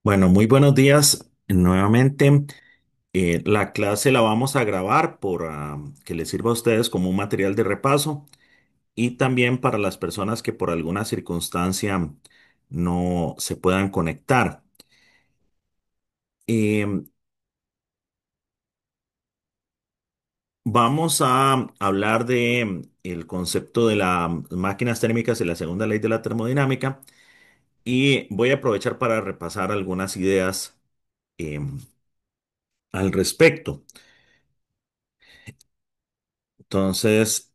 Bueno, muy buenos días nuevamente. La clase la vamos a grabar por que les sirva a ustedes como un material de repaso y también para las personas que por alguna circunstancia no se puedan conectar. Eh, Vamos a hablar de el concepto de las máquinas térmicas y la segunda ley de la termodinámica y voy a aprovechar para repasar algunas ideas eh, al respecto. Entonces,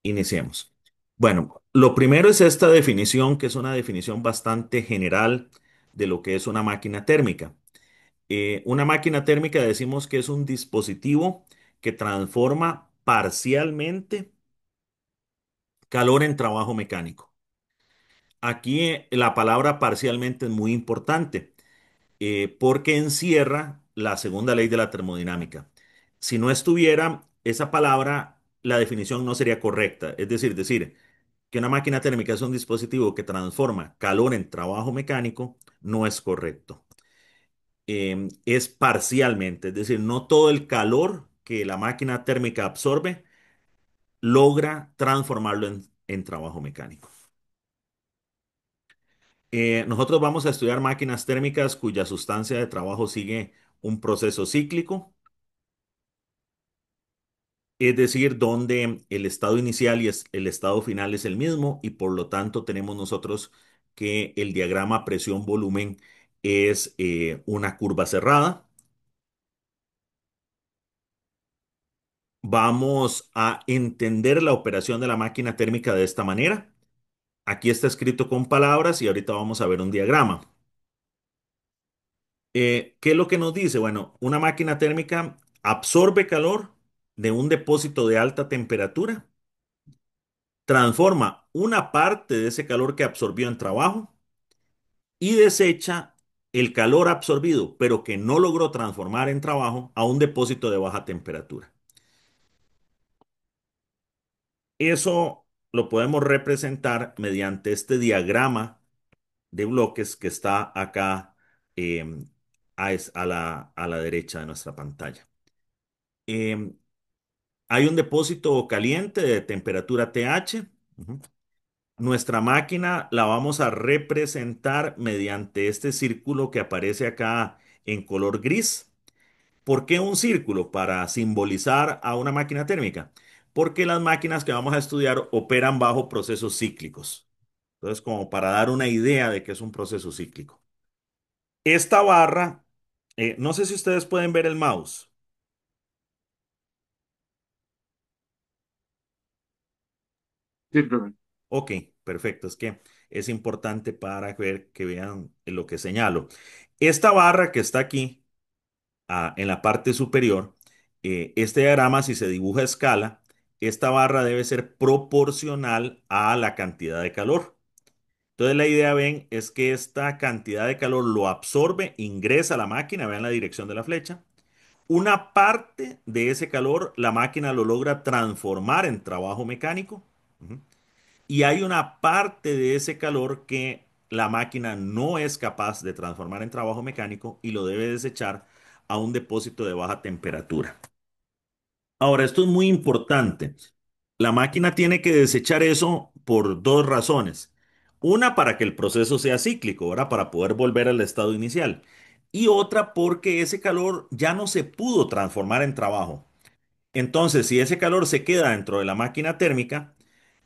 iniciemos. Bueno, lo primero es esta definición, que es una definición bastante general de lo que es una máquina térmica. Una máquina térmica decimos que es un dispositivo que transforma parcialmente calor en trabajo mecánico. Aquí la palabra parcialmente es muy importante porque encierra la segunda ley de la termodinámica. Si no estuviera esa palabra, la definición no sería correcta. Es decir, que una máquina térmica es un dispositivo que transforma calor en trabajo mecánico, no es correcto. Es parcialmente, es decir, no todo el calor que la máquina térmica absorbe logra transformarlo en trabajo mecánico. Nosotros vamos a estudiar máquinas térmicas cuya sustancia de trabajo sigue un proceso cíclico, es decir, donde el estado inicial y el estado final es el mismo y por lo tanto tenemos nosotros que el diagrama presión-volumen es una curva cerrada. Vamos a entender la operación de la máquina térmica de esta manera. Aquí está escrito con palabras y ahorita vamos a ver un diagrama. ¿Qué es lo que nos dice? Bueno, una máquina térmica absorbe calor de un depósito de alta temperatura, transforma una parte de ese calor que absorbió en trabajo y desecha el calor absorbido, pero que no logró transformar en trabajo, a un depósito de baja temperatura. Eso lo podemos representar mediante este diagrama de bloques que está acá a la derecha de nuestra pantalla. Em, Hay un depósito caliente de temperatura TH. Ujú. Nuestra máquina la vamos a representar mediante este círculo que aparece acá en color gris. ¿Por qué un círculo? Para simbolizar a una máquina térmica. Porque las máquinas que vamos a estudiar operan bajo procesos cíclicos. Entonces, como para dar una idea de qué es un proceso cíclico. Esta barra, no sé si ustedes pueden ver el mouse. Sí, profe. Ok, perfecto. Es que es importante para ver que vean lo que señalo. Esta barra que está aquí en la parte superior, este diagrama, si se dibuja a escala, esta barra debe ser proporcional a la cantidad de calor. Entonces la idea, ven, es que esta cantidad de calor lo absorbe, ingresa a la máquina, vean la dirección de la flecha. Una parte de ese calor la máquina lo logra transformar en trabajo mecánico. Ujú. Y hay una parte de ese calor que la máquina no es capaz de transformar en trabajo mecánico y lo debe desechar a un depósito de baja temperatura. Ahora, esto es muy importante. La máquina tiene que desechar eso por dos razones. Una, para que el proceso sea cíclico, ¿verdad? Para poder volver al estado inicial. Y otra, porque ese calor ya no se pudo transformar en trabajo. Entonces, si ese calor se queda dentro de la máquina térmica,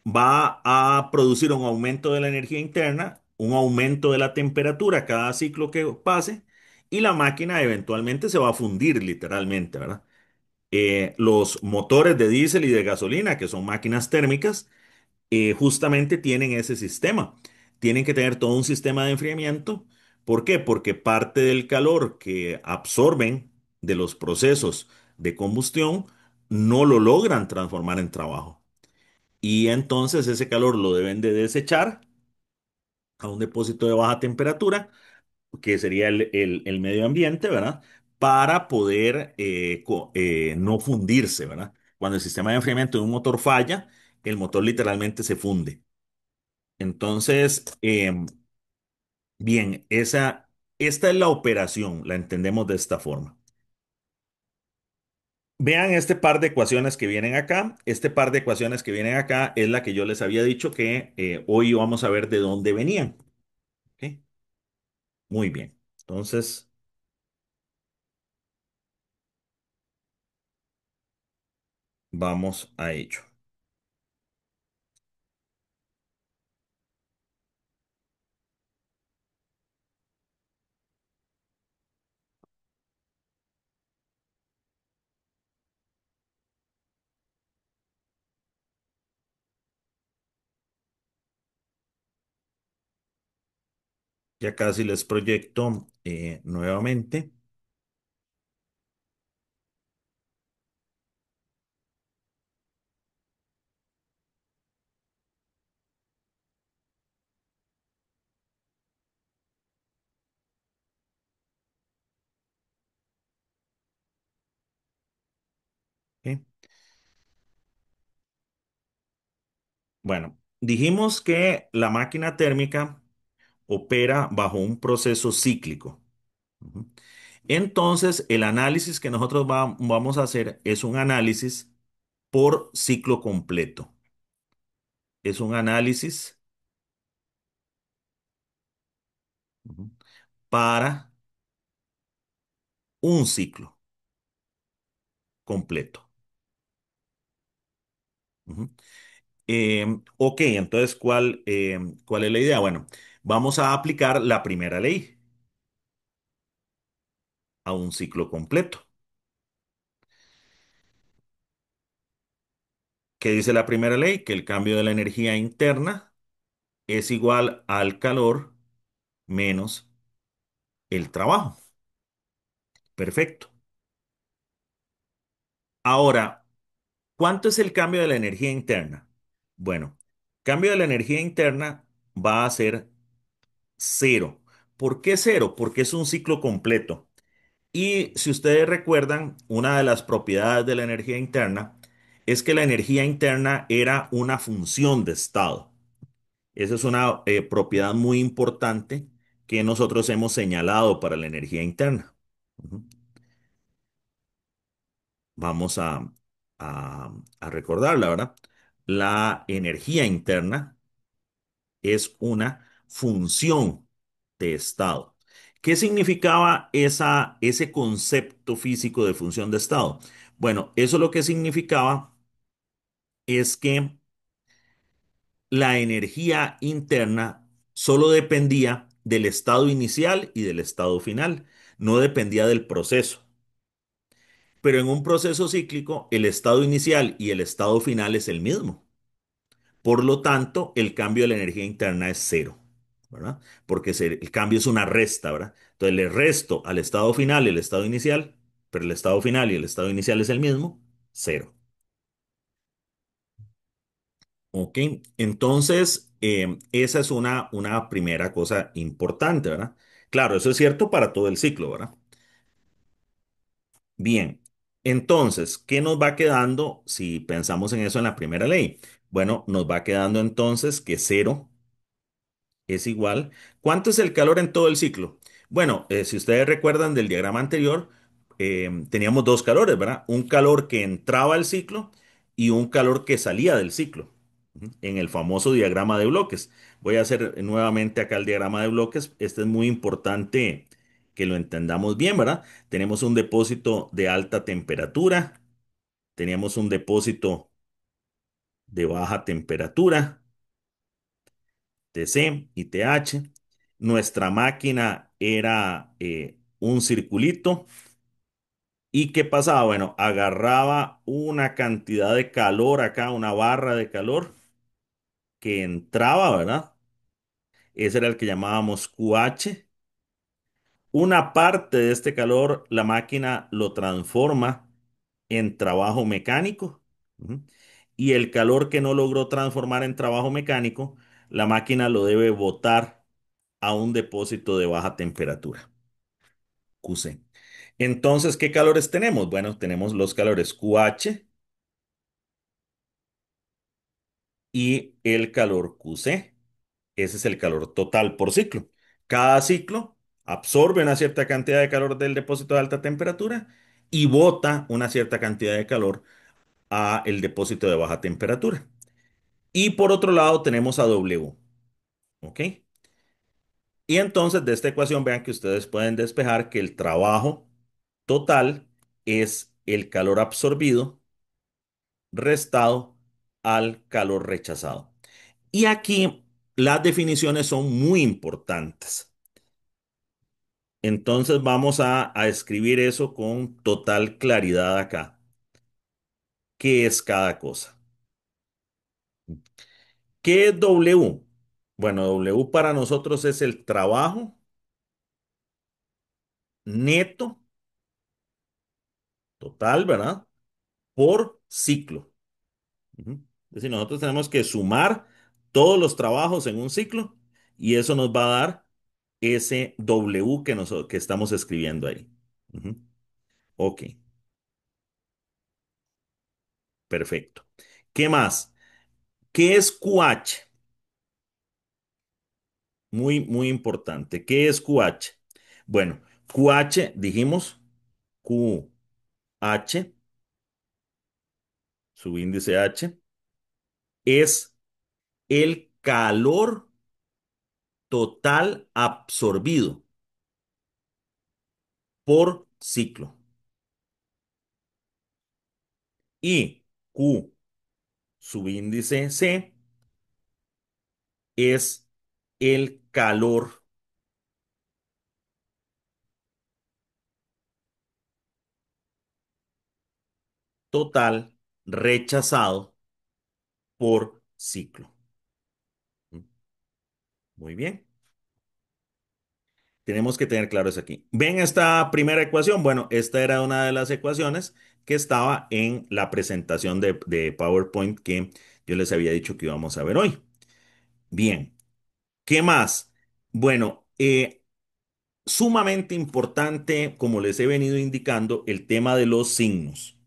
va a producir un aumento de la energía interna, un aumento de la temperatura cada ciclo que pase, y la máquina eventualmente se va a fundir literalmente, ¿verdad? Los motores de diésel y de gasolina, que son máquinas térmicas, justamente tienen ese sistema. Tienen que tener todo un sistema de enfriamiento. ¿Por qué? Porque parte del calor que absorben de los procesos de combustión no lo logran transformar en trabajo. Y entonces ese calor lo deben de desechar a un depósito de baja temperatura, que sería el medio ambiente, ¿verdad? Para poder no fundirse, ¿verdad? Cuando el sistema de enfriamiento de un motor falla, el motor literalmente se funde. Entonces, Bien, esta es la operación, la entendemos de esta forma. Vean este par de ecuaciones que vienen acá. Este par de ecuaciones que vienen acá es la que yo les había dicho que hoy vamos a ver de dónde venían. ¿Ok? Muy bien. Entonces, vamos a ello. Ya casi les proyecto nuevamente. ¿Ok? Bueno, dijimos que la máquina térmica opera bajo un proceso cíclico. Ujú. Entonces, el análisis que nosotros vamos a hacer es un análisis por ciclo completo. Es un análisis, ujú, para un ciclo completo. Ujú. Ok, entonces, ¿cuál es la idea? Bueno, vamos a aplicar la primera ley a un ciclo completo. ¿Qué dice la primera ley? Que el cambio de la energía interna es igual al calor menos el trabajo. Perfecto. Ahora, ¿cuánto es el cambio de la energía interna? Bueno, cambio de la energía interna va a ser cero. ¿Por qué cero? Porque es un ciclo completo. Y si ustedes recuerdan, una de las propiedades de la energía interna es que la energía interna era una función de estado. Esa es una propiedad muy importante que nosotros hemos señalado para la energía interna. Ujú. Vamos a recordarla, ¿verdad? La energía interna es una función de estado. ¿Qué significaba ese concepto físico de función de estado? Bueno, eso lo que significaba es que la energía interna solo dependía del estado inicial y del estado final, no dependía del proceso. Pero en un proceso cíclico, el estado inicial y el estado final es el mismo. Por lo tanto, el cambio de la energía interna es cero, ¿verdad? Porque el cambio es una resta, ¿verdad? Entonces le resto al estado final y el estado inicial, pero el estado final y el estado inicial es el mismo, cero. ¿Ok? Entonces, esa es una primera cosa importante, ¿verdad? Claro, eso es cierto para todo el ciclo, ¿verdad? Bien, entonces, ¿qué nos va quedando si pensamos en eso en la primera ley? Bueno, nos va quedando entonces que cero es igual. ¿Cuánto es el calor en todo el ciclo? Bueno, si ustedes recuerdan del diagrama anterior, teníamos dos calores, ¿verdad? Un calor que entraba al ciclo y un calor que salía del ciclo. Ujú. En el famoso diagrama de bloques. Voy a hacer nuevamente acá el diagrama de bloques. Este es muy importante que lo entendamos bien, ¿verdad? Tenemos un depósito de alta temperatura, teníamos un depósito de baja temperatura, TC y TH. Nuestra máquina era un circulito. ¿Y qué pasaba? Bueno, agarraba una cantidad de calor acá, una barra de calor que entraba, ¿verdad? Ese era el que llamábamos QH. Una parte de este calor, la máquina lo transforma en trabajo mecánico. Ujú. Y el calor que no logró transformar en trabajo mecánico, la máquina lo debe botar a un depósito de baja temperatura, QC. Entonces, ¿qué calores tenemos? Bueno, tenemos los calores QH y el calor QC. Ese es el calor total por ciclo. Cada ciclo absorbe una cierta cantidad de calor del depósito de alta temperatura y bota una cierta cantidad de calor a el depósito de baja temperatura. Y por otro lado tenemos a W, ¿ok? Y entonces de esta ecuación vean que ustedes pueden despejar que el trabajo total es el calor absorbido restado al calor rechazado. Y aquí las definiciones son muy importantes. Entonces vamos a escribir eso con total claridad acá. ¿Qué es cada cosa? ¿Qué es W? Bueno, W para nosotros es el trabajo neto total, ¿verdad? Por ciclo. Ujú. Es decir, nosotros tenemos que sumar todos los trabajos en un ciclo y eso nos va a dar ese W que estamos escribiendo ahí. Ujú. Ok, perfecto. ¿Qué más? ¿Qué es QH? Muy, muy importante. ¿Qué es QH? Bueno, QH, dijimos, QH, su índice H, es el calor total absorbido por ciclo. Y Q, su índice C, es el calor total rechazado por ciclo. Muy bien. Tenemos que tener claro eso aquí. ¿Ven esta primera ecuación? Bueno, esta era una de las ecuaciones que estaba en la presentación de PowerPoint que yo les había dicho que íbamos a ver hoy. Bien, ¿qué más? Bueno, sumamente importante, como les he venido indicando, el tema de los signos.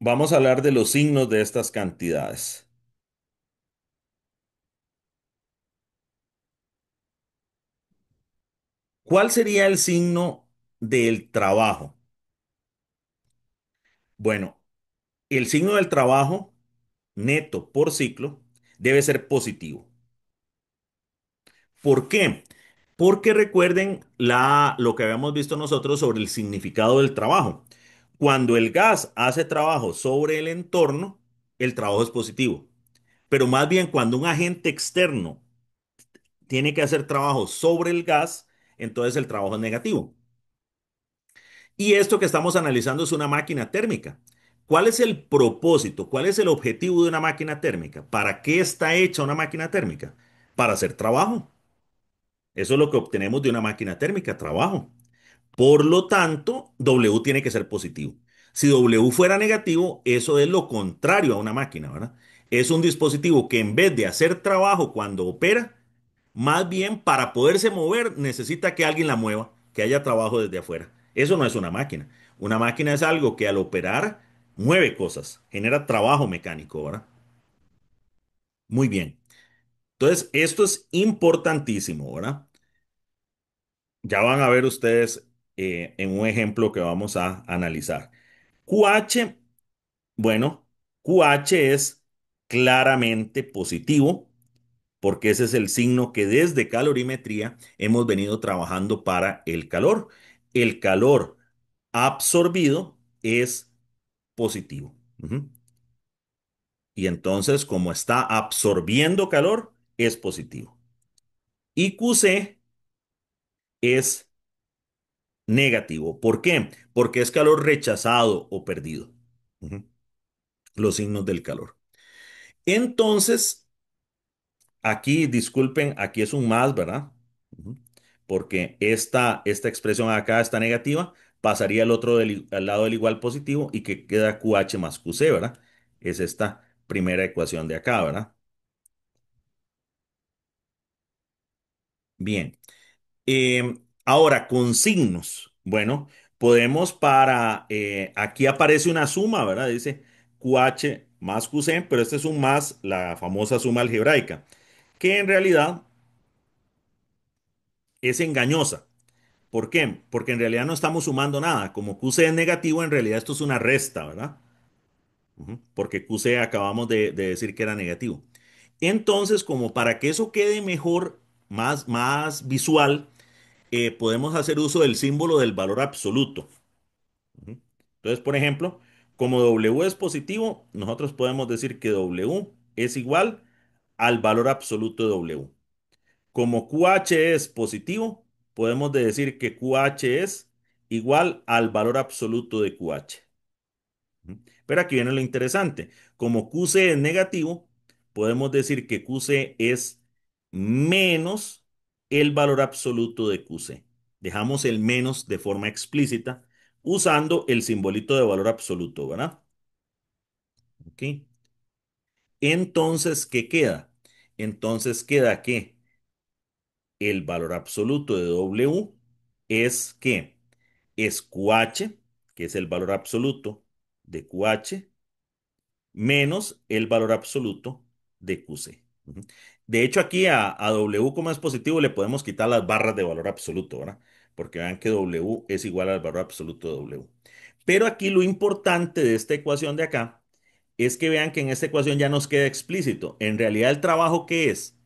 Vamos a hablar de los signos de estas cantidades. ¿Cuál sería el signo del trabajo? Bueno, el signo del trabajo neto por ciclo debe ser positivo. ¿Por qué? Porque recuerden lo que habíamos visto nosotros sobre el significado del trabajo. Cuando el gas hace trabajo sobre el entorno, el trabajo es positivo. Pero más bien cuando un agente externo tiene que hacer trabajo sobre el gas, entonces el trabajo es negativo. Y esto que estamos analizando es una máquina térmica. ¿Cuál es el propósito? ¿Cuál es el objetivo de una máquina térmica? ¿Para qué está hecha una máquina térmica? Para hacer trabajo. Eso es lo que obtenemos de una máquina térmica, trabajo. Por lo tanto, W tiene que ser positivo. Si W fuera negativo, eso es lo contrario a una máquina, ¿verdad? Es un dispositivo que en vez de hacer trabajo cuando opera, más bien para poderse mover necesita que alguien la mueva, que haya trabajo desde afuera. Eso no es una máquina. Una máquina es algo que al operar mueve cosas, genera trabajo mecánico, ¿verdad? Muy bien. Entonces, esto es importantísimo, ¿verdad? Ya van a ver ustedes en un ejemplo que vamos a analizar. QH, bueno, QH es claramente positivo porque ese es el signo que desde calorimetría hemos venido trabajando para el calor. El calor absorbido es positivo. Ujú. Y entonces, como está absorbiendo calor, es positivo. Y QC es negativo. ¿Por qué? Porque es calor rechazado o perdido. Ujú. Los signos del calor. Entonces, aquí, disculpen, aquí es un más, ¿verdad? Ujú. Porque esta expresión acá está negativa, pasaría al lado del igual positivo y que queda QH más QC, ¿verdad? Es esta primera ecuación de acá, ¿verdad? Bien. Ahora, con signos. Bueno, podemos aquí aparece una suma, ¿verdad? Dice QH más QC, pero este es un más, la famosa suma algebraica. que en realidad es engañosa. ¿Por qué? Porque en realidad no estamos sumando nada. Como QC es negativo, en realidad esto es una resta, ¿verdad? Ujú. Porque QC acabamos de decir que era negativo. Entonces, como para que eso quede mejor, más visual, podemos hacer uso del símbolo del valor absoluto. Ujú. Entonces, por ejemplo, como W es positivo, nosotros podemos decir que W es igual al valor absoluto de W. Como QH es positivo, podemos decir que QH es igual al valor absoluto de QH. Ujú. Pero aquí viene lo interesante. Como QC es negativo, podemos decir que QC es menos el valor absoluto de QC. Dejamos el menos de forma explícita usando el simbolito de valor absoluto, ¿verdad? ¿Ok? Entonces, ¿qué queda? Entonces queda que el valor absoluto de W es que es QH, que es el valor absoluto de QH, menos el valor absoluto de QC. Ujú. De hecho, aquí a W como es positivo le podemos quitar las barras de valor absoluto, ¿verdad? Porque vean que W es igual al valor absoluto de W. Pero aquí lo importante de esta ecuación de acá es que vean que en esta ecuación ya nos queda explícito. En realidad el trabajo que es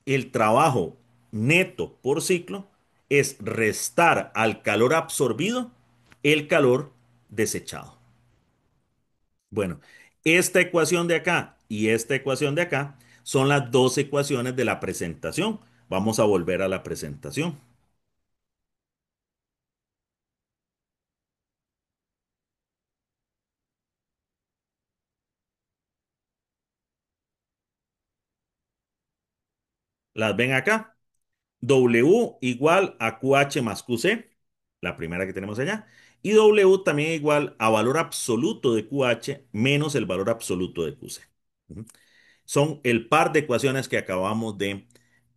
el trabajo neto por ciclo es restar al calor absorbido el calor desechado. Bueno, esta ecuación de acá y esta ecuación de acá son las dos ecuaciones de la presentación. Vamos a volver a la presentación. ¿Las ven acá? W igual a QH más QC, la primera que tenemos allá, y W también igual a valor absoluto de QH menos el valor absoluto de QC. Ujú. Son el par de ecuaciones que acabamos de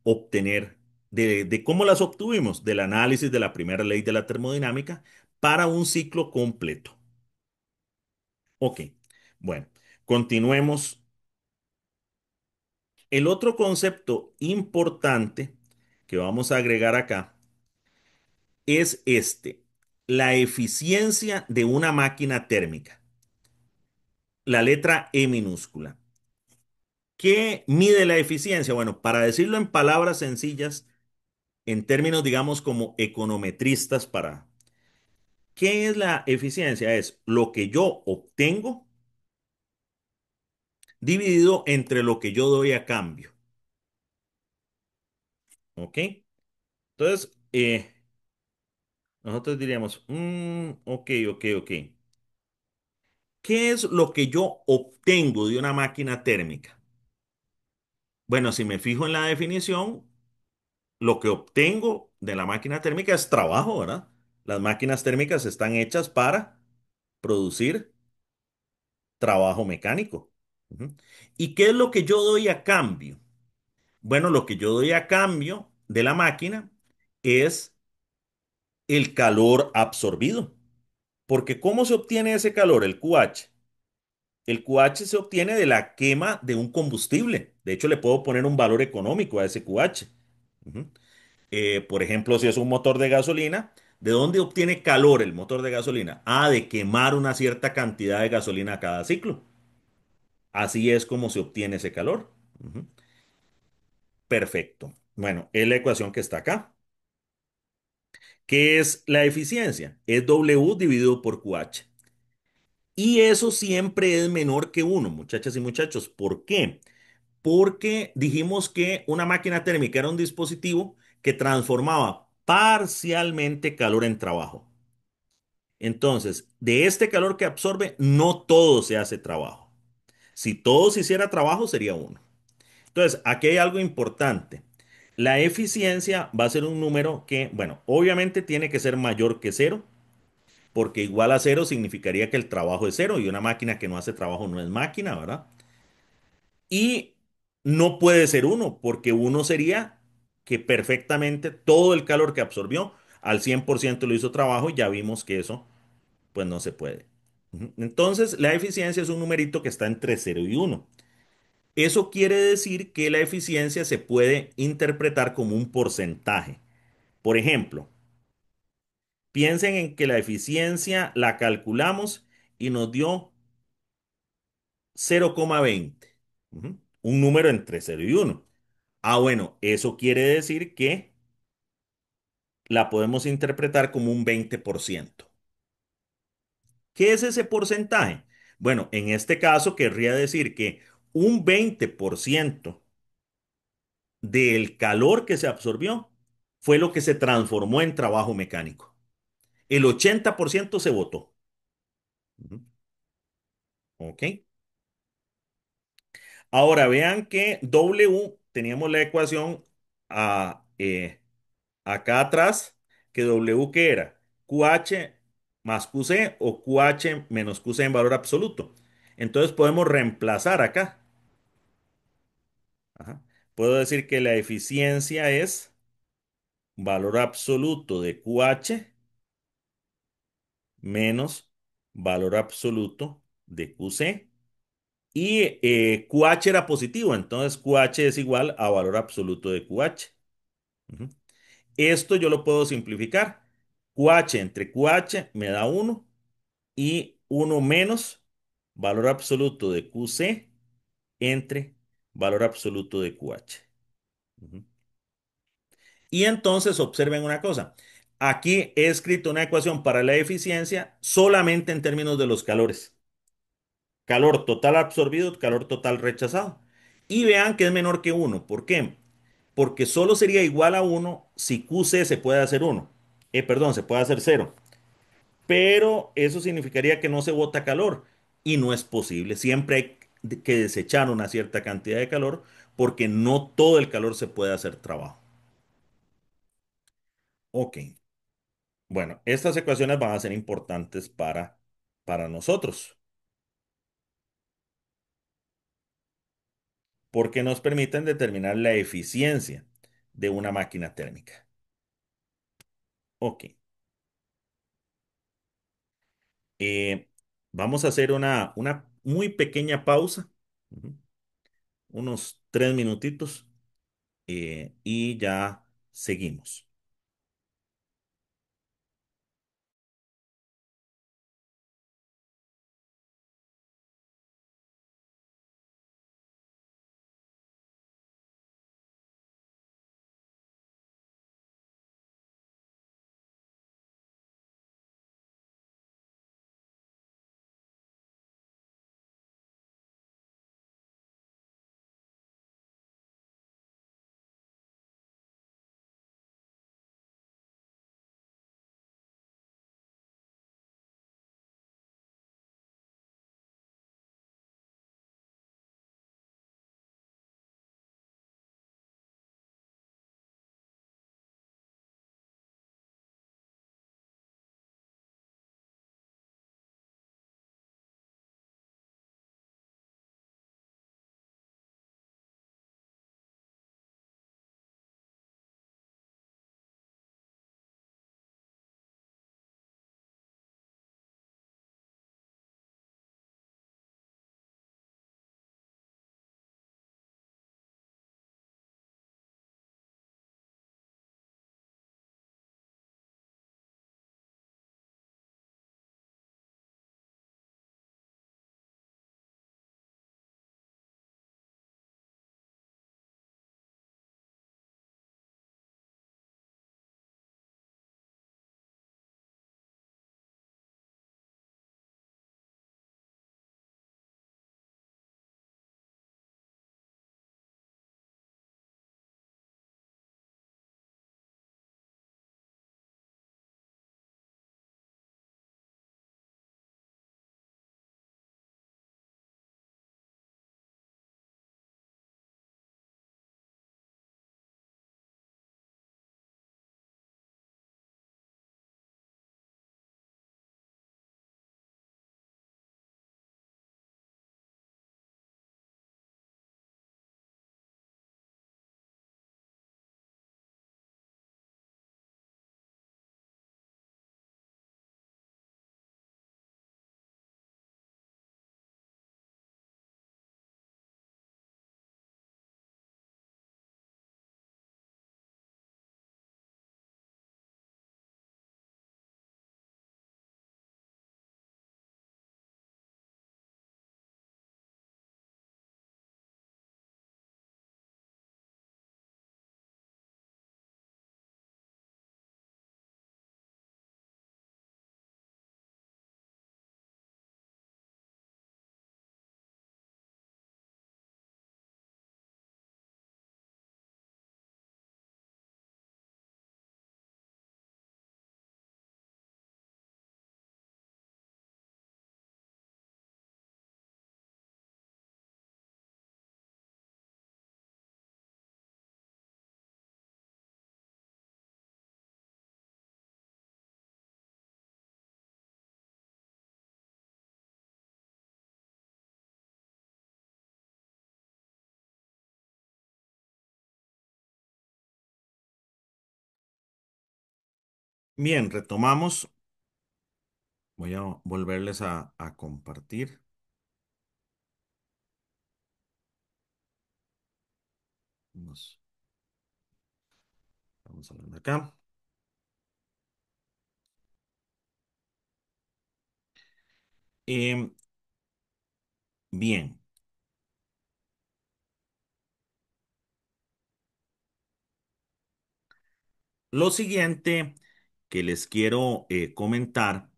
obtener. ¿De cómo las obtuvimos? Del análisis de la primera ley de la termodinámica para un ciclo completo. Ok, bueno, continuemos. El otro concepto importante que vamos a agregar acá es este, la eficiencia de una máquina térmica, la letra E minúscula. ¿Qué mide la eficiencia? Bueno, para decirlo en palabras sencillas, en términos, digamos, como econometristas, ¿qué es la eficiencia? Es lo que yo obtengo dividido entre lo que yo doy a cambio. ¿Ok? Entonces, nosotros diríamos, ok, ok, ok. ¿Qué es lo que yo obtengo de una máquina térmica? Bueno, si me fijo en la definición, lo que obtengo de la máquina térmica es trabajo, ¿verdad? Las máquinas térmicas están hechas para producir trabajo mecánico. Ujú. ¿Y qué es lo que yo doy a cambio? Bueno, lo que yo doy a cambio de la máquina es el calor absorbido. Porque ¿cómo se obtiene ese calor? El QH. El QH se obtiene de la quema de un combustible. De hecho, le puedo poner un valor económico a ese QH. Ujú. Por ejemplo, si es un motor de gasolina, ¿de dónde obtiene calor el motor de gasolina? Ah, de quemar una cierta cantidad de gasolina a cada ciclo. Así es como se obtiene ese calor. Ujú. Perfecto. Bueno, es la ecuación que está acá. ¿Qué es la eficiencia? Es W dividido por QH. Y eso siempre es menor que uno, muchachas y muchachos. ¿Por qué? Porque dijimos que una máquina térmica era un dispositivo que transformaba parcialmente calor en trabajo. Entonces, de este calor que absorbe, no todo se hace trabajo. Si todo se hiciera trabajo, sería uno. Entonces, aquí hay algo importante. La eficiencia va a ser un número que, bueno, obviamente tiene que ser mayor que cero, porque igual a cero significaría que el trabajo es cero y una máquina que no hace trabajo no es máquina, ¿verdad? Y no puede ser uno, porque uno sería que perfectamente todo el calor que absorbió al 100% lo hizo trabajo y ya vimos que eso pues no se puede. Ujú. Entonces, la eficiencia es un numerito que está entre cero y uno. Eso quiere decir que la eficiencia se puede interpretar como un porcentaje. Por ejemplo, piensen en que la eficiencia la calculamos y nos dio 0,20. Un número entre 0 y 1. Bueno, eso quiere decir que la podemos interpretar como un 20%. ¿Qué es ese porcentaje? Bueno, en este caso querría decir que un 20% del calor que se absorbió fue lo que se transformó en trabajo mecánico. El 80% se botó. Ujú. ¿Ok? Ahora vean que W, teníamos la ecuación acá atrás, que W que era QH más QC o QH menos QC en valor absoluto. Entonces podemos reemplazar acá. Ajá. Puedo decir que la eficiencia es valor absoluto de QH menos valor absoluto de QC. Y QH era positivo, entonces QH es igual a valor absoluto de QH. Ujú. Esto yo lo puedo simplificar. QH entre QH me da 1 y 1 menos valor absoluto de QC entre valor absoluto de QH. Ujú. Y entonces observen una cosa. Aquí he escrito una ecuación para la eficiencia solamente en términos de los calores. Calor total absorbido, calor total rechazado. Y vean que es menor que 1. ¿Por qué? Porque solo sería igual a 1 si QC se puede hacer 1. Perdón, se puede hacer 0. Pero eso significaría que no se bota calor. Y no es posible. Siempre hay que desechar una cierta cantidad de calor porque no todo el calor se puede hacer trabajo. Ok. Bueno, estas ecuaciones van a ser importantes para nosotros porque nos permiten determinar la eficiencia de una máquina térmica. Ok. Eh, Vamos a hacer una muy pequeña pausa, ujú, unos 3 minutitos, y ya seguimos. Bien, retomamos. Voy a volverles a compartir. Vamos, vamos a ver acá. Em, bien, lo siguiente que les quiero comentar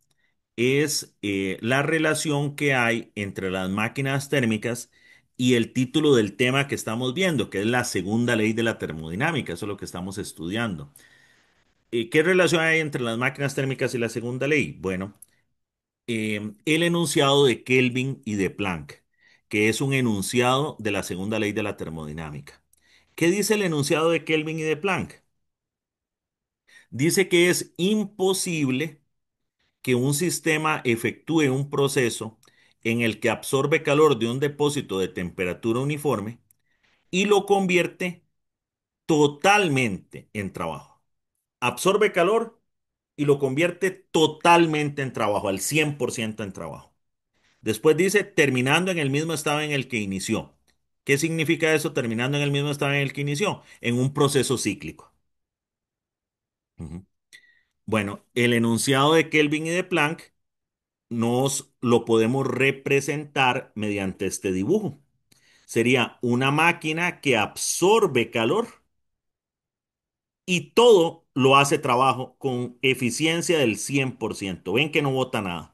es la relación que hay entre las máquinas térmicas y el título del tema que estamos viendo, que es la segunda ley de la termodinámica. Eso es lo que estamos estudiando. ¿Qué relación hay entre las máquinas térmicas y la segunda ley? Bueno, el enunciado de Kelvin y de Planck, que es un enunciado de la segunda ley de la termodinámica. ¿Qué dice el enunciado de Kelvin y de Planck? Dice que es imposible que un sistema efectúe un proceso en el que absorbe calor de un depósito de temperatura uniforme y lo convierte totalmente en trabajo. Absorbe calor y lo convierte totalmente en trabajo, al 100% en trabajo. Después dice, terminando en el mismo estado en el que inició. ¿Qué significa eso, terminando en el mismo estado en el que inició? En un proceso cíclico. Ujú. Bueno, el enunciado de Kelvin y de Planck nos lo podemos representar mediante este dibujo. Sería una máquina que absorbe calor y todo lo hace trabajo con eficiencia del 100%. Ven que no bota nada.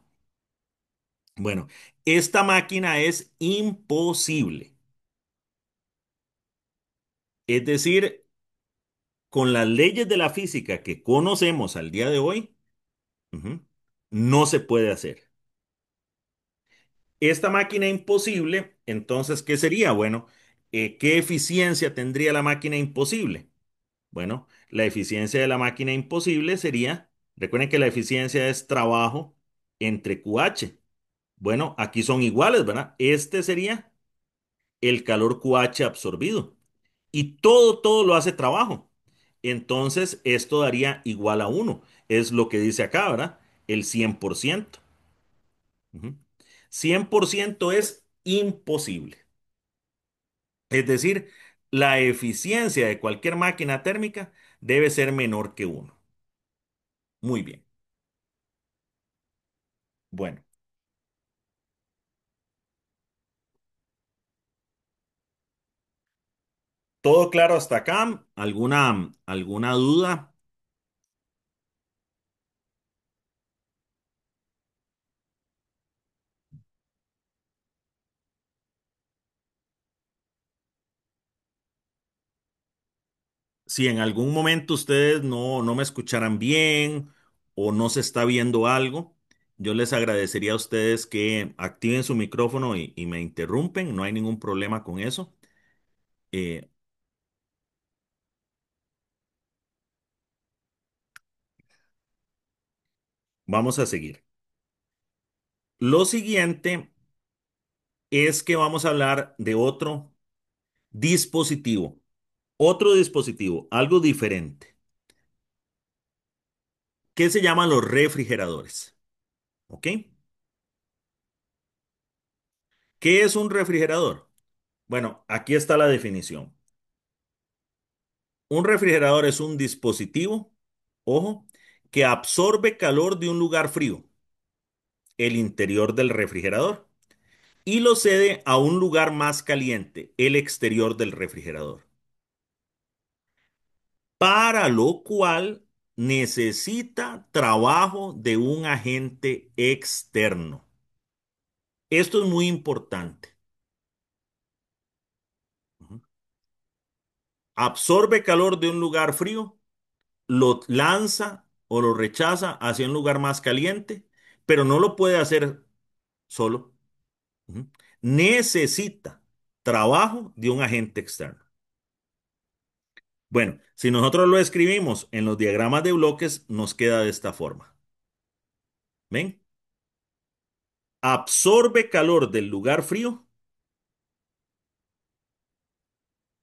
Bueno, esta máquina es imposible. Es decir, con las leyes de la física que conocemos al día de hoy, ujú, no se puede hacer. Esta máquina imposible, entonces, ¿qué sería? Bueno, ¿qué eficiencia tendría la máquina imposible? Bueno, la eficiencia de la máquina imposible sería, recuerden que la eficiencia es trabajo entre QH. Bueno, aquí son iguales, ¿verdad? Este sería el calor QH absorbido. Y todo lo hace trabajo. Entonces, esto daría igual a uno. Es lo que dice acá, ¿verdad? El 100%. Ujú. 100% es imposible. Es decir, la eficiencia de cualquier máquina térmica debe ser menor que uno. Muy bien. Bueno, todo claro hasta acá. ¿Alguna duda? Si en algún momento ustedes no me escucharan bien o no se está viendo algo, yo les agradecería a ustedes que activen su micrófono y me interrumpen. No hay ningún problema con eso. Eh, Vamos a seguir. Lo siguiente es que vamos a hablar de dispositivo, otro dispositivo, algo diferente, que se llaman los refrigeradores. ¿Ok? ¿Qué es un refrigerador? Bueno, aquí está la definición. Un refrigerador es un dispositivo, ojo, que absorbe calor de un lugar frío, el interior del refrigerador, y lo cede a un lugar más caliente, el exterior del refrigerador, para lo cual necesita trabajo de un agente externo. Esto es muy importante. Ujú. Absorbe calor de un lugar frío, lo lanza o lo rechaza hacia un lugar más caliente, pero no lo puede hacer solo. Ujú. Necesita trabajo de un agente externo. Bueno, si nosotros lo escribimos en los diagramas de bloques, nos queda de esta forma. ¿Ven? Absorbe calor del lugar frío.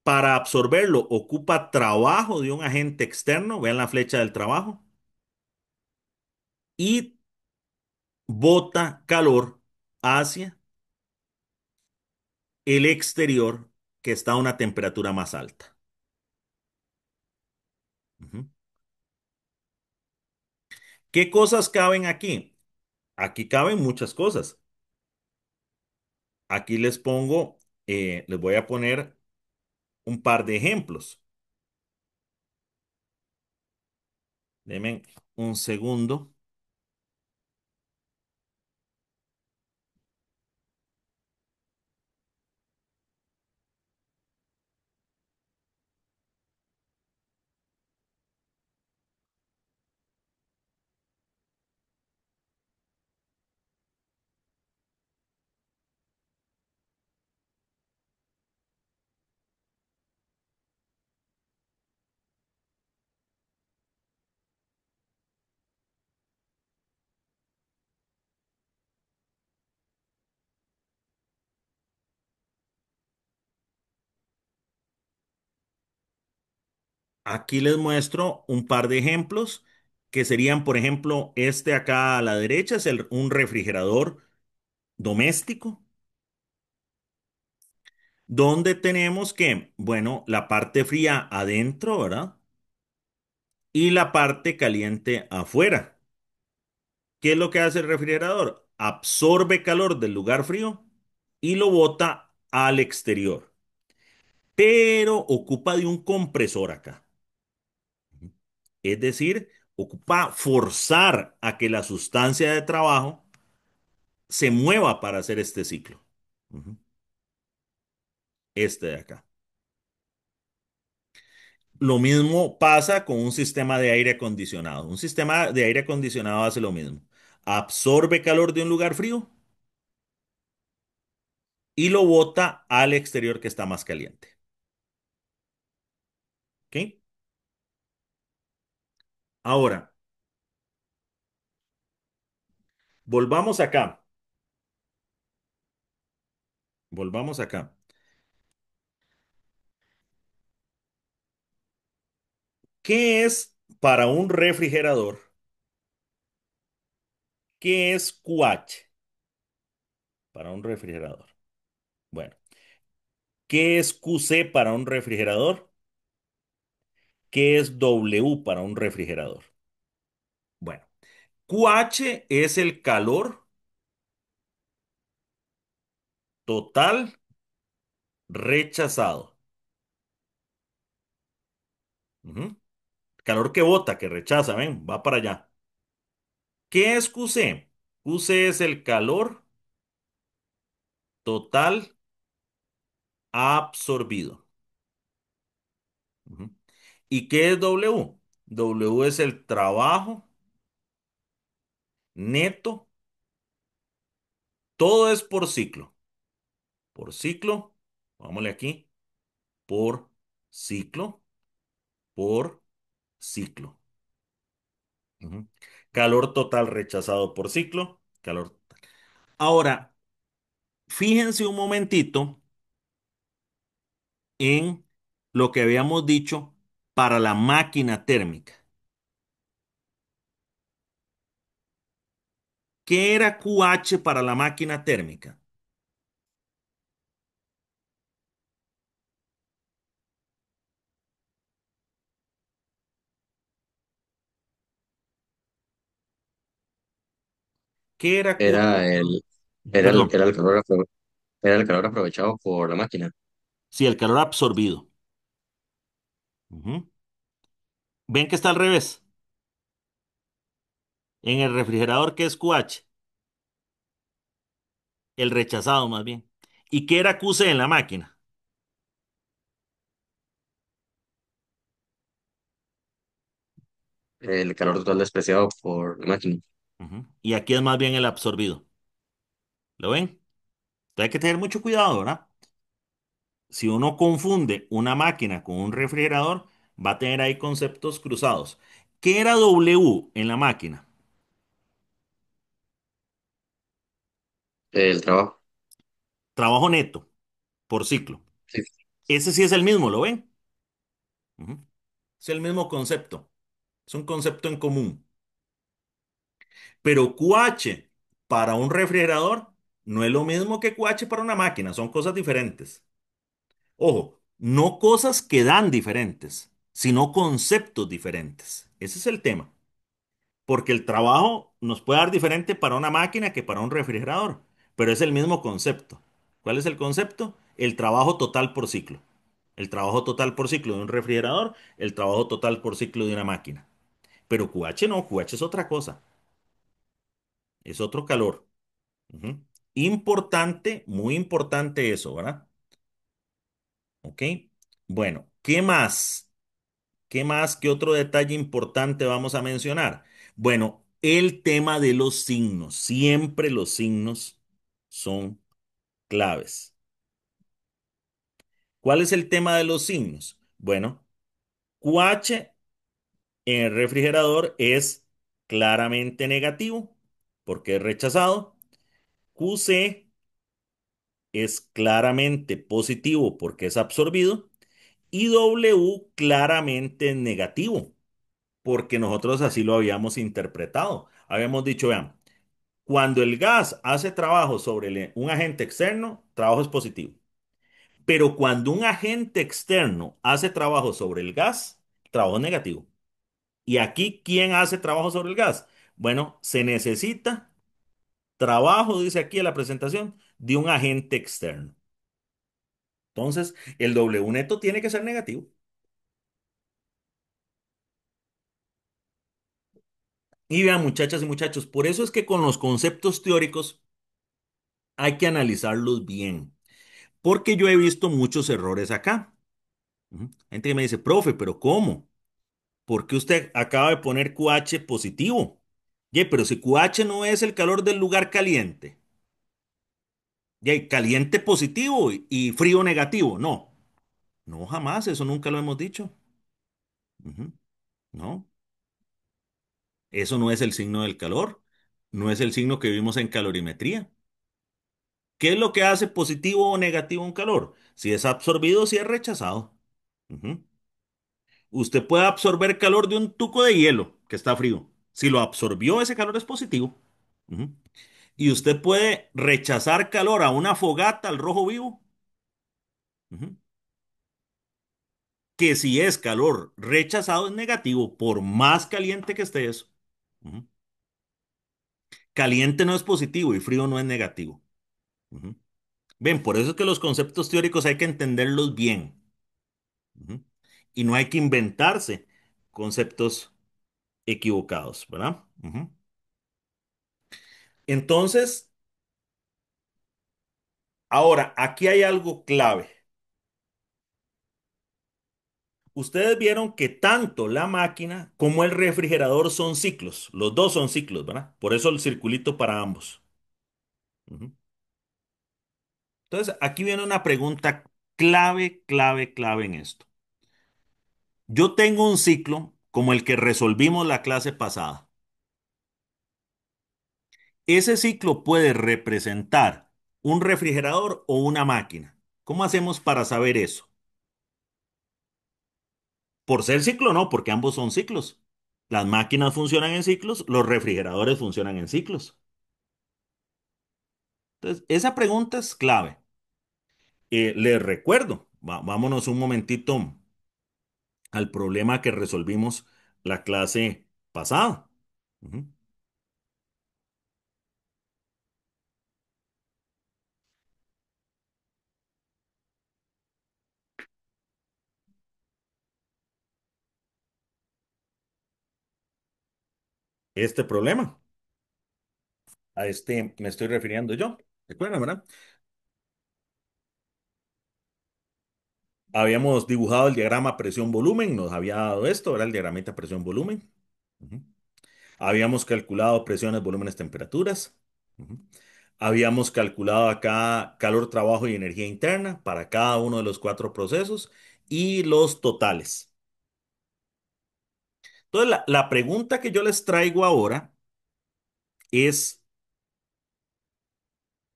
Para absorberlo ocupa trabajo de un agente externo. Vean la flecha del trabajo. y bota calor hacia el exterior que está a una temperatura más alta. Ujú. ¿Qué cosas caben aquí? Aquí caben muchas cosas. Aquí les pongo, les voy a poner un par de ejemplos. Denme un segundo. Aquí les muestro un par de ejemplos que serían, por ejemplo, este acá a la derecha es un refrigerador doméstico, donde tenemos que, bueno, la parte fría adentro, ¿verdad? Y la parte caliente afuera. ¿Qué es lo que hace el refrigerador? Absorbe calor del lugar frío y lo bota al exterior, pero ocupa de un compresor acá. Es decir, ocupa forzar a que la sustancia de trabajo se mueva para hacer este ciclo. Ujú. Este de acá. Lo mismo pasa con un sistema de aire acondicionado. Un sistema de aire acondicionado hace lo mismo. Absorbe calor de un lugar frío y lo bota al exterior que está más caliente. ¿Ok? Ahora, volvamos acá. Volvamos acá. ¿Qué es para un refrigerador? ¿Qué es QH para un refrigerador? Bueno, ¿qué es QC para un refrigerador? ¿Qué es W para un refrigerador? Bueno, QH es el calor total rechazado. Ujú. Calor que bota, que rechaza, ven, va para allá. ¿Qué es QC? QC es el calor total absorbido. Ujú. ¿Y qué es W? W es el trabajo neto. Todo es por ciclo. Por ciclo, vámonos aquí, por ciclo, por ciclo. Ujú. Calor total rechazado por ciclo, calor. Ahora, fíjense un momentito en lo que habíamos dicho para la máquina térmica. ¿Qué era QH para la máquina térmica? ¿Qué era QH? Era el, era el, Perdón, era el calor, era el calor aprovechado por la máquina. sí, el calor absorbido. Ujú. ¿Ven que está al revés? En el refrigerador, ¿qué es QH? El rechazado más bien. ¿Y qué era QC en la máquina? El calor total despreciado por la máquina. Ujú. Y aquí es más bien el absorbido. ¿Lo ven? Entonces hay que tener mucho cuidado, ¿verdad? Si uno confunde una máquina con un refrigerador, va a tener ahí conceptos cruzados. ¿Qué era W en la máquina? El trabajo. Trabajo neto por ciclo. Sí. Ese sí es el mismo, ¿lo ven? Ujú. Es el mismo concepto. Es un concepto en común. Pero QH para un refrigerador no es lo mismo que QH para una máquina, son cosas diferentes. Ojo, no cosas que dan diferentes, sino conceptos diferentes. Ese es el tema. Porque el trabajo nos puede dar diferente para una máquina que para un refrigerador, pero es el mismo concepto. ¿Cuál es el concepto? El trabajo total por ciclo. El trabajo total por ciclo de un refrigerador, el trabajo total por ciclo de una máquina. Pero QH no, QH es otra cosa, es otro calor. Ujú. Importante, muy importante eso, ¿verdad? ¿Ok? Bueno, ¿qué más? ¿Qué más? ¿Qué otro detalle importante vamos a mencionar? Bueno, el tema de los signos. Siempre los signos son claves. ¿Cuál es el tema de los signos? Bueno, QH en el refrigerador es claramente negativo porque es rechazado. QC es claramente positivo porque es absorbido. Y W claramente es negativo porque nosotros así lo habíamos interpretado. Habíamos dicho, vean, cuando el gas hace trabajo sobre un agente externo, trabajo es positivo. Pero cuando un agente externo hace trabajo sobre el gas, trabajo es negativo. Y aquí, ¿quién hace trabajo sobre el gas? Bueno, se necesita trabajo, dice aquí en la presentación, de un agente externo. Entonces, el W neto tiene que ser negativo. Y vean, muchachas y muchachos, por eso es que con los conceptos teóricos hay que analizarlos bien. Porque yo he visto muchos errores acá. Ujú. Gente que me dice, profe, pero ¿cómo? ¿Por qué usted acaba de poner QH positivo? Ye, pero si QH no es el calor del lugar caliente, ye, caliente positivo y frío negativo. No, no, jamás, eso nunca lo hemos dicho. Ujú. No, eso no es el signo del calor, no es el signo que vimos en calorimetría. ¿Qué es lo que hace positivo o negativo un calor? Si es absorbido o si es rechazado. Ujú. Usted puede absorber calor de un tuco de hielo que está frío. Si lo absorbió, ese calor es positivo. Ujú. Y usted puede rechazar calor a una fogata al rojo vivo, ujú, que si es calor rechazado es negativo, por más caliente que esté eso. Ujú. Caliente no es positivo y frío no es negativo. Ujú. Ven, por eso es que los conceptos teóricos hay que entenderlos bien. Ujú. Y no hay que inventarse conceptos equivocados, ¿verdad? Ujú. Entonces, ahora, aquí hay algo clave. Ustedes vieron que tanto la máquina como el refrigerador son ciclos. Los dos son ciclos, ¿verdad? Por eso el circulito para ambos. Ujú. Entonces, aquí viene una pregunta clave, clave, clave en esto. Yo tengo un ciclo como el que resolvimos la clase pasada. Ese ciclo puede representar un refrigerador o una máquina. ¿Cómo hacemos para saber eso? Por ser ciclo, no, porque ambos son ciclos. Las máquinas funcionan en ciclos, los refrigeradores funcionan en ciclos. Entonces, esa pregunta es clave. Les recuerdo, vámonos un momentito al problema que resolvimos la clase pasada. Ujú. Este problema, a este me estoy refiriendo yo. ¿Recuerdan, verdad? Habíamos dibujado el diagrama presión-volumen, nos había dado esto, ¿verdad? El diagramita presión-volumen. Ujú. Habíamos calculado presiones, volúmenes, temperaturas. Ujú. Habíamos calculado acá calor, trabajo y energía interna para cada uno de los cuatro procesos y los totales. Entonces, la pregunta que yo les traigo ahora es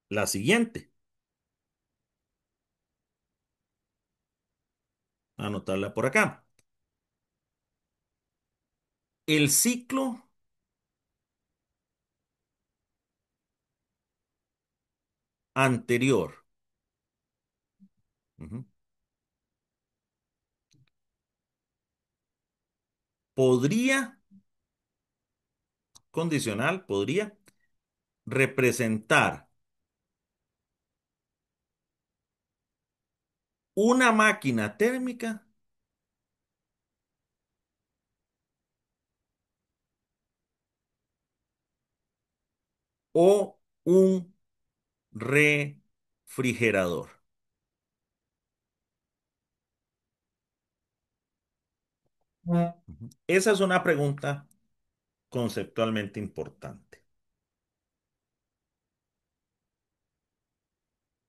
la siguiente. Anotarla por acá. El ciclo anterior. Ujú. Podría, condicional, podría representar una máquina térmica o un refrigerador. Ujú. Esa es una pregunta conceptualmente importante.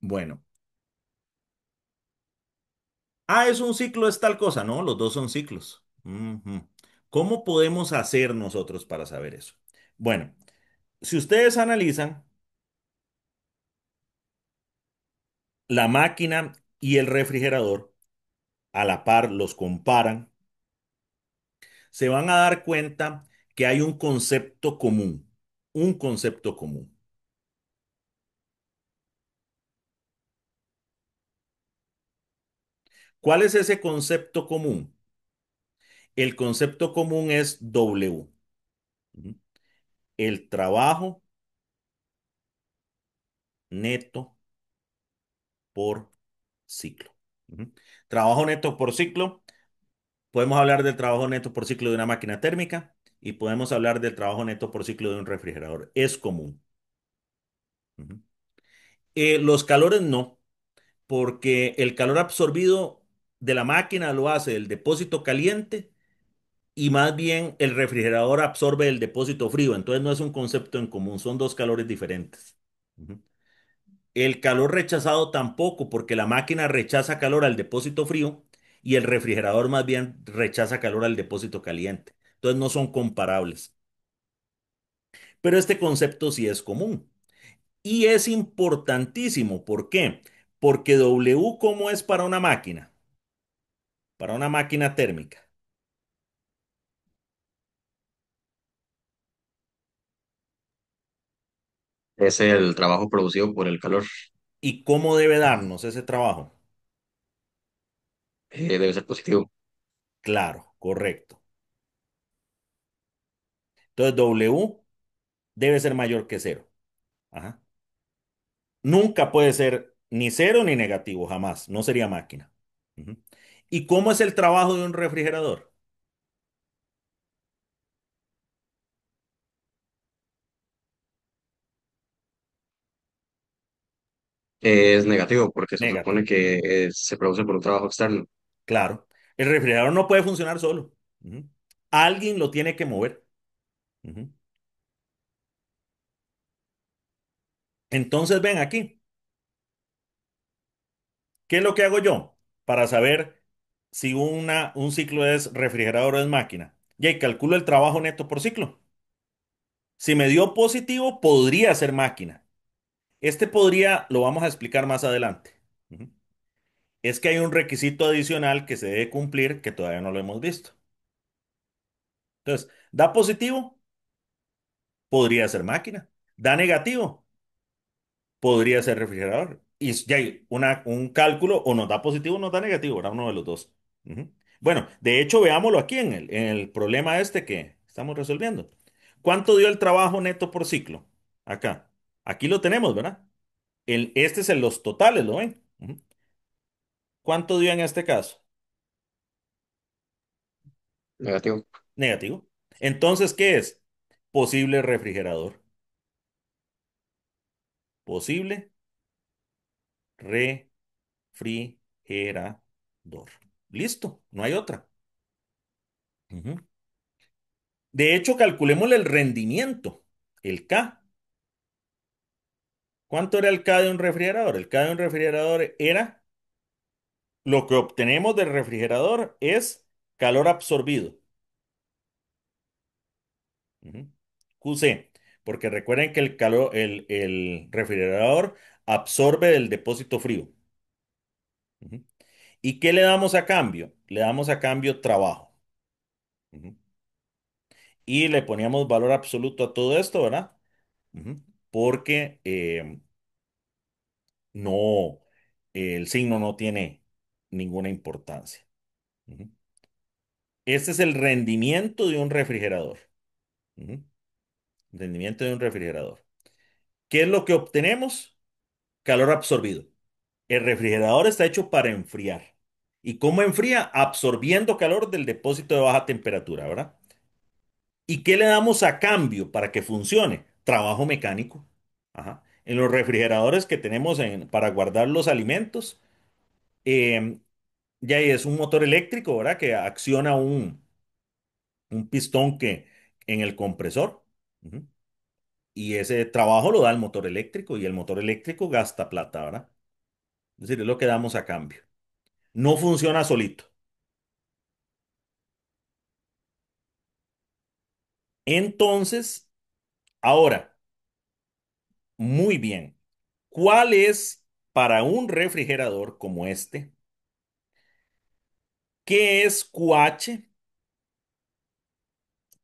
Bueno, es un ciclo, es tal cosa, ¿no? Los dos son ciclos. Ujú. ¿Cómo podemos hacer nosotros para saber eso? Bueno, si ustedes analizan la máquina y el refrigerador, a la par los comparan, se van a dar cuenta que hay un concepto común, un concepto común. ¿Cuál es ese concepto común? El concepto común es W. Ujú. El trabajo neto por ciclo. Ujú. Trabajo neto por ciclo. Podemos hablar del trabajo neto por ciclo de una máquina térmica y podemos hablar del trabajo neto por ciclo de un refrigerador. Es común. Ujú. Los calores no, porque el calor absorbido de la máquina lo hace el depósito caliente y más bien el refrigerador absorbe el depósito frío. Entonces no es un concepto en común, son dos calores diferentes. Ujú. El calor rechazado tampoco, porque la máquina rechaza calor al depósito frío y el refrigerador más bien rechaza calor al depósito caliente. Entonces no son comparables. Pero este concepto sí es común y es importantísimo. ¿Por qué? Porque W, ¿cómo es para una máquina? Para una máquina térmica. Es el trabajo producido por el calor. ¿Y cómo debe darnos ese trabajo? Debe ser positivo. Claro, correcto. Entonces W debe ser mayor que cero. Ajá. Nunca puede ser ni cero ni negativo, jamás. No sería máquina. Ujú. ¿Y cómo es el trabajo de un refrigerador? Es negativo porque se supone Negativo. que se produce por un trabajo externo. Claro. El refrigerador no puede funcionar solo. Ujú. Alguien lo tiene que mover. Ujú. Entonces, ven aquí. ¿Qué es lo que hago yo para saber si un ciclo es refrigerador o es máquina? Y calculo el trabajo neto por ciclo. Si me dio positivo, podría ser máquina. Este podría, lo vamos a explicar más adelante. Ujú. Es que hay un requisito adicional que se debe cumplir que todavía no lo hemos visto. Entonces, da positivo, podría ser máquina. Da negativo, podría ser refrigerador. Y ya hay un cálculo, o nos da positivo o nos da negativo, era uno de los dos. Ujú. Bueno, de hecho, veámoslo aquí en el problema este que estamos resolviendo. ¿Cuánto dio el trabajo neto por ciclo? Acá. Aquí lo tenemos, ¿verdad? Este es en los totales, ¿lo ven? Ujú. ¿Cuánto dio en este caso? Negativo. Negativo. Entonces, ¿qué es? Posible refrigerador. Posible refrigerador. Listo, no hay otra. Ujú. De hecho, calculémosle el rendimiento, el K. ¿Cuánto era el K de un refrigerador? El K de un refrigerador era lo que obtenemos del refrigerador es calor absorbido. Ujú. QC, porque recuerden que el calor, el refrigerador absorbe del depósito frío. Ujú. ¿Y qué le damos a cambio? Le damos a cambio trabajo. Ujú. Y le poníamos valor absoluto a todo esto, ¿verdad? Ujú. Porque No, el signo no tiene ninguna importancia. Ujú. Este es el rendimiento de un refrigerador. Ujú. Rendimiento de un refrigerador. ¿Qué es lo que obtenemos? Calor absorbido. El refrigerador está hecho para enfriar. ¿Y cómo enfría? Absorbiendo calor del depósito de baja temperatura, ¿verdad? ¿Y qué le damos a cambio para que funcione? Trabajo mecánico. Ajá. En los refrigeradores que tenemos para guardar los alimentos, eh, ya es un motor eléctrico, ¿verdad? Que acciona un pistón que en el compresor. Ujú. Y ese trabajo lo da el motor eléctrico y el motor eléctrico gasta plata, ¿verdad? Es decir, es lo que damos a cambio. No funciona solito. Entonces, ahora, muy bien. ¿Cuál es para un refrigerador como este? ¿Qué es QH?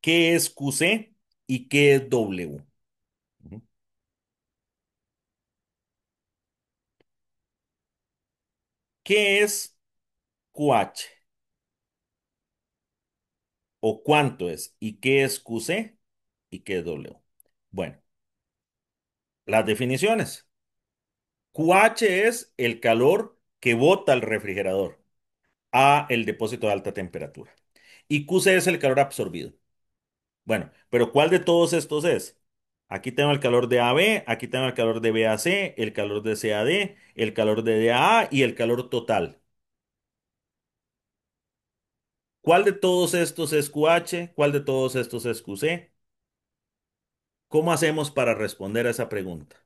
¿Qué es QC? ¿Y qué es W? Ujú. ¿Qué es QH? ¿O cuánto es? ¿Y qué es QC? ¿Y qué es W? Bueno, las definiciones. QH es el calor que bota el refrigerador a el depósito de alta temperatura. Y QC es el calor absorbido. Bueno, pero ¿cuál de todos estos es? Aquí tengo el calor de AB, aquí tengo el calor de BAC, el calor de CAD, el calor de DAA y el calor total. ¿Cuál de todos estos es QH? ¿Cuál de todos estos es QC? ¿Cómo hacemos para responder a esa pregunta?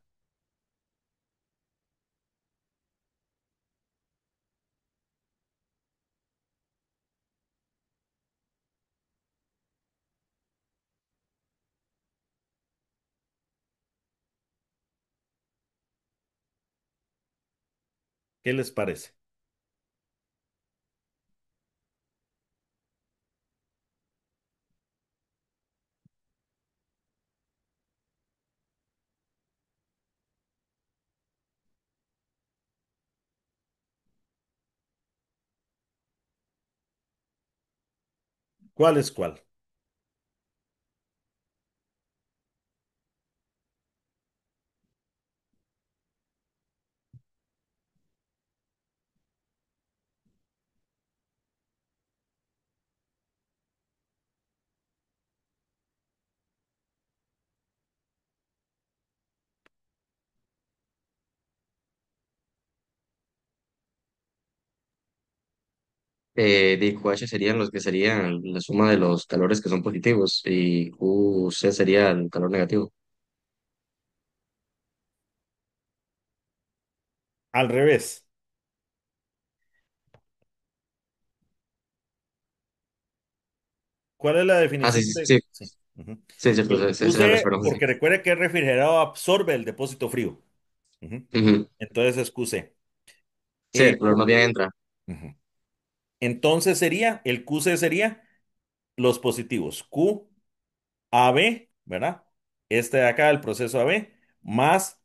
¿Qué les parece? ¿Cuál es cuál? DQH serían los que serían la suma de los calores que son positivos y QC sería el calor negativo. Al revés. ¿Cuál es la Ah, sí, definición sí, de... sí, Sí. Ujú. sí, es cierto, El ese era el QC, perdón, sí. porque recuerde que el refrigerador absorbe el depósito frío. Ujú. Ujú. Entonces es QC. Sí, el calor Cu- más bien entra. Ujú. Entonces sería, el QC sería los positivos. Q, AB, ¿verdad? Este de acá, el proceso AB, más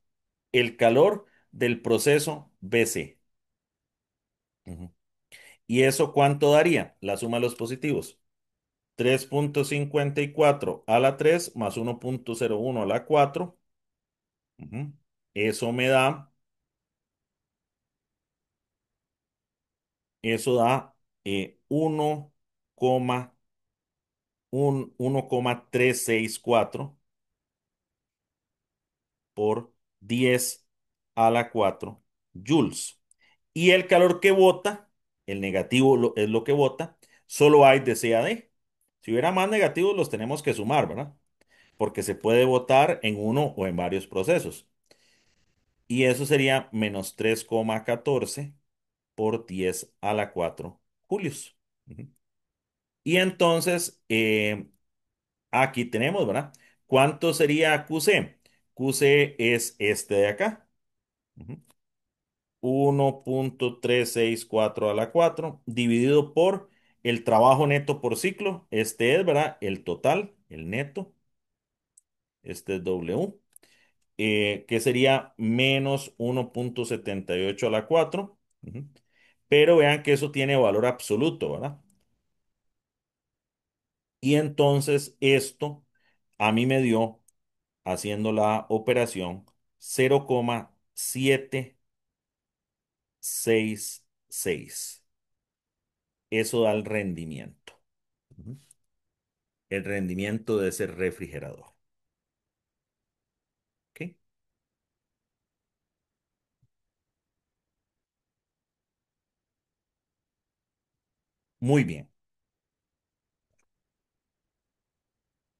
el calor del proceso BC. Ujú. ¿Y eso cuánto daría? La suma de los positivos. 3,54 a la 3 más 1,01 a la 4. Ujú. Eso me da, eso da 1,364 por 10 a la 4 joules. Y el calor que bota, el negativo es lo que bota, solo hay de CAD. Si hubiera más negativos, los tenemos que sumar, ¿verdad? Porque se puede botar en uno o en varios procesos. Y eso sería menos 3,14 por 10 a la 4 julios. Ujú. Y entonces, aquí tenemos, ¿verdad? ¿Cuánto sería QC? QC es este de acá. Ujú. 1,364 a la 4 dividido por el trabajo neto por ciclo. Este es, ¿verdad? El total, el neto. Este es W. que sería menos 1,78 a la 4. Ujú. Pero vean que eso tiene valor absoluto, ¿verdad? Y entonces esto a mí me dio, haciendo la operación, 0,766. Eso da el rendimiento. Ujú. El rendimiento de ese refrigerador. ¿Ok? Muy bien.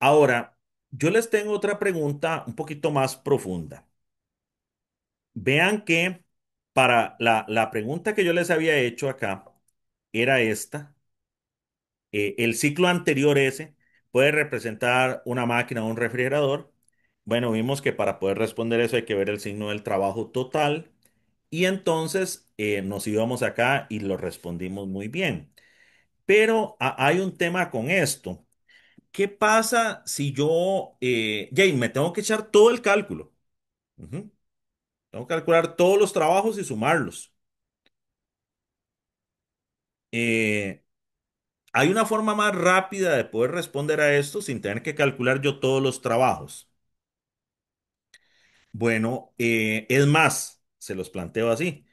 Ahora, yo les tengo otra pregunta un poquito más profunda. Vean que para la pregunta que yo les había hecho acá era esta. El ciclo anterior ese puede representar una máquina o un refrigerador. Bueno, vimos que para poder responder eso hay que ver el signo del trabajo total. Y entonces nos íbamos acá y lo respondimos muy bien. Pero hay un tema con esto. ¿Qué pasa si yo, Jay, me tengo que echar todo el cálculo? Ujú. Tengo que calcular todos los trabajos y sumarlos. Eh, ¿Hay una forma más rápida de poder responder a esto sin tener que calcular yo todos los trabajos? Bueno, es más, se los planteo así.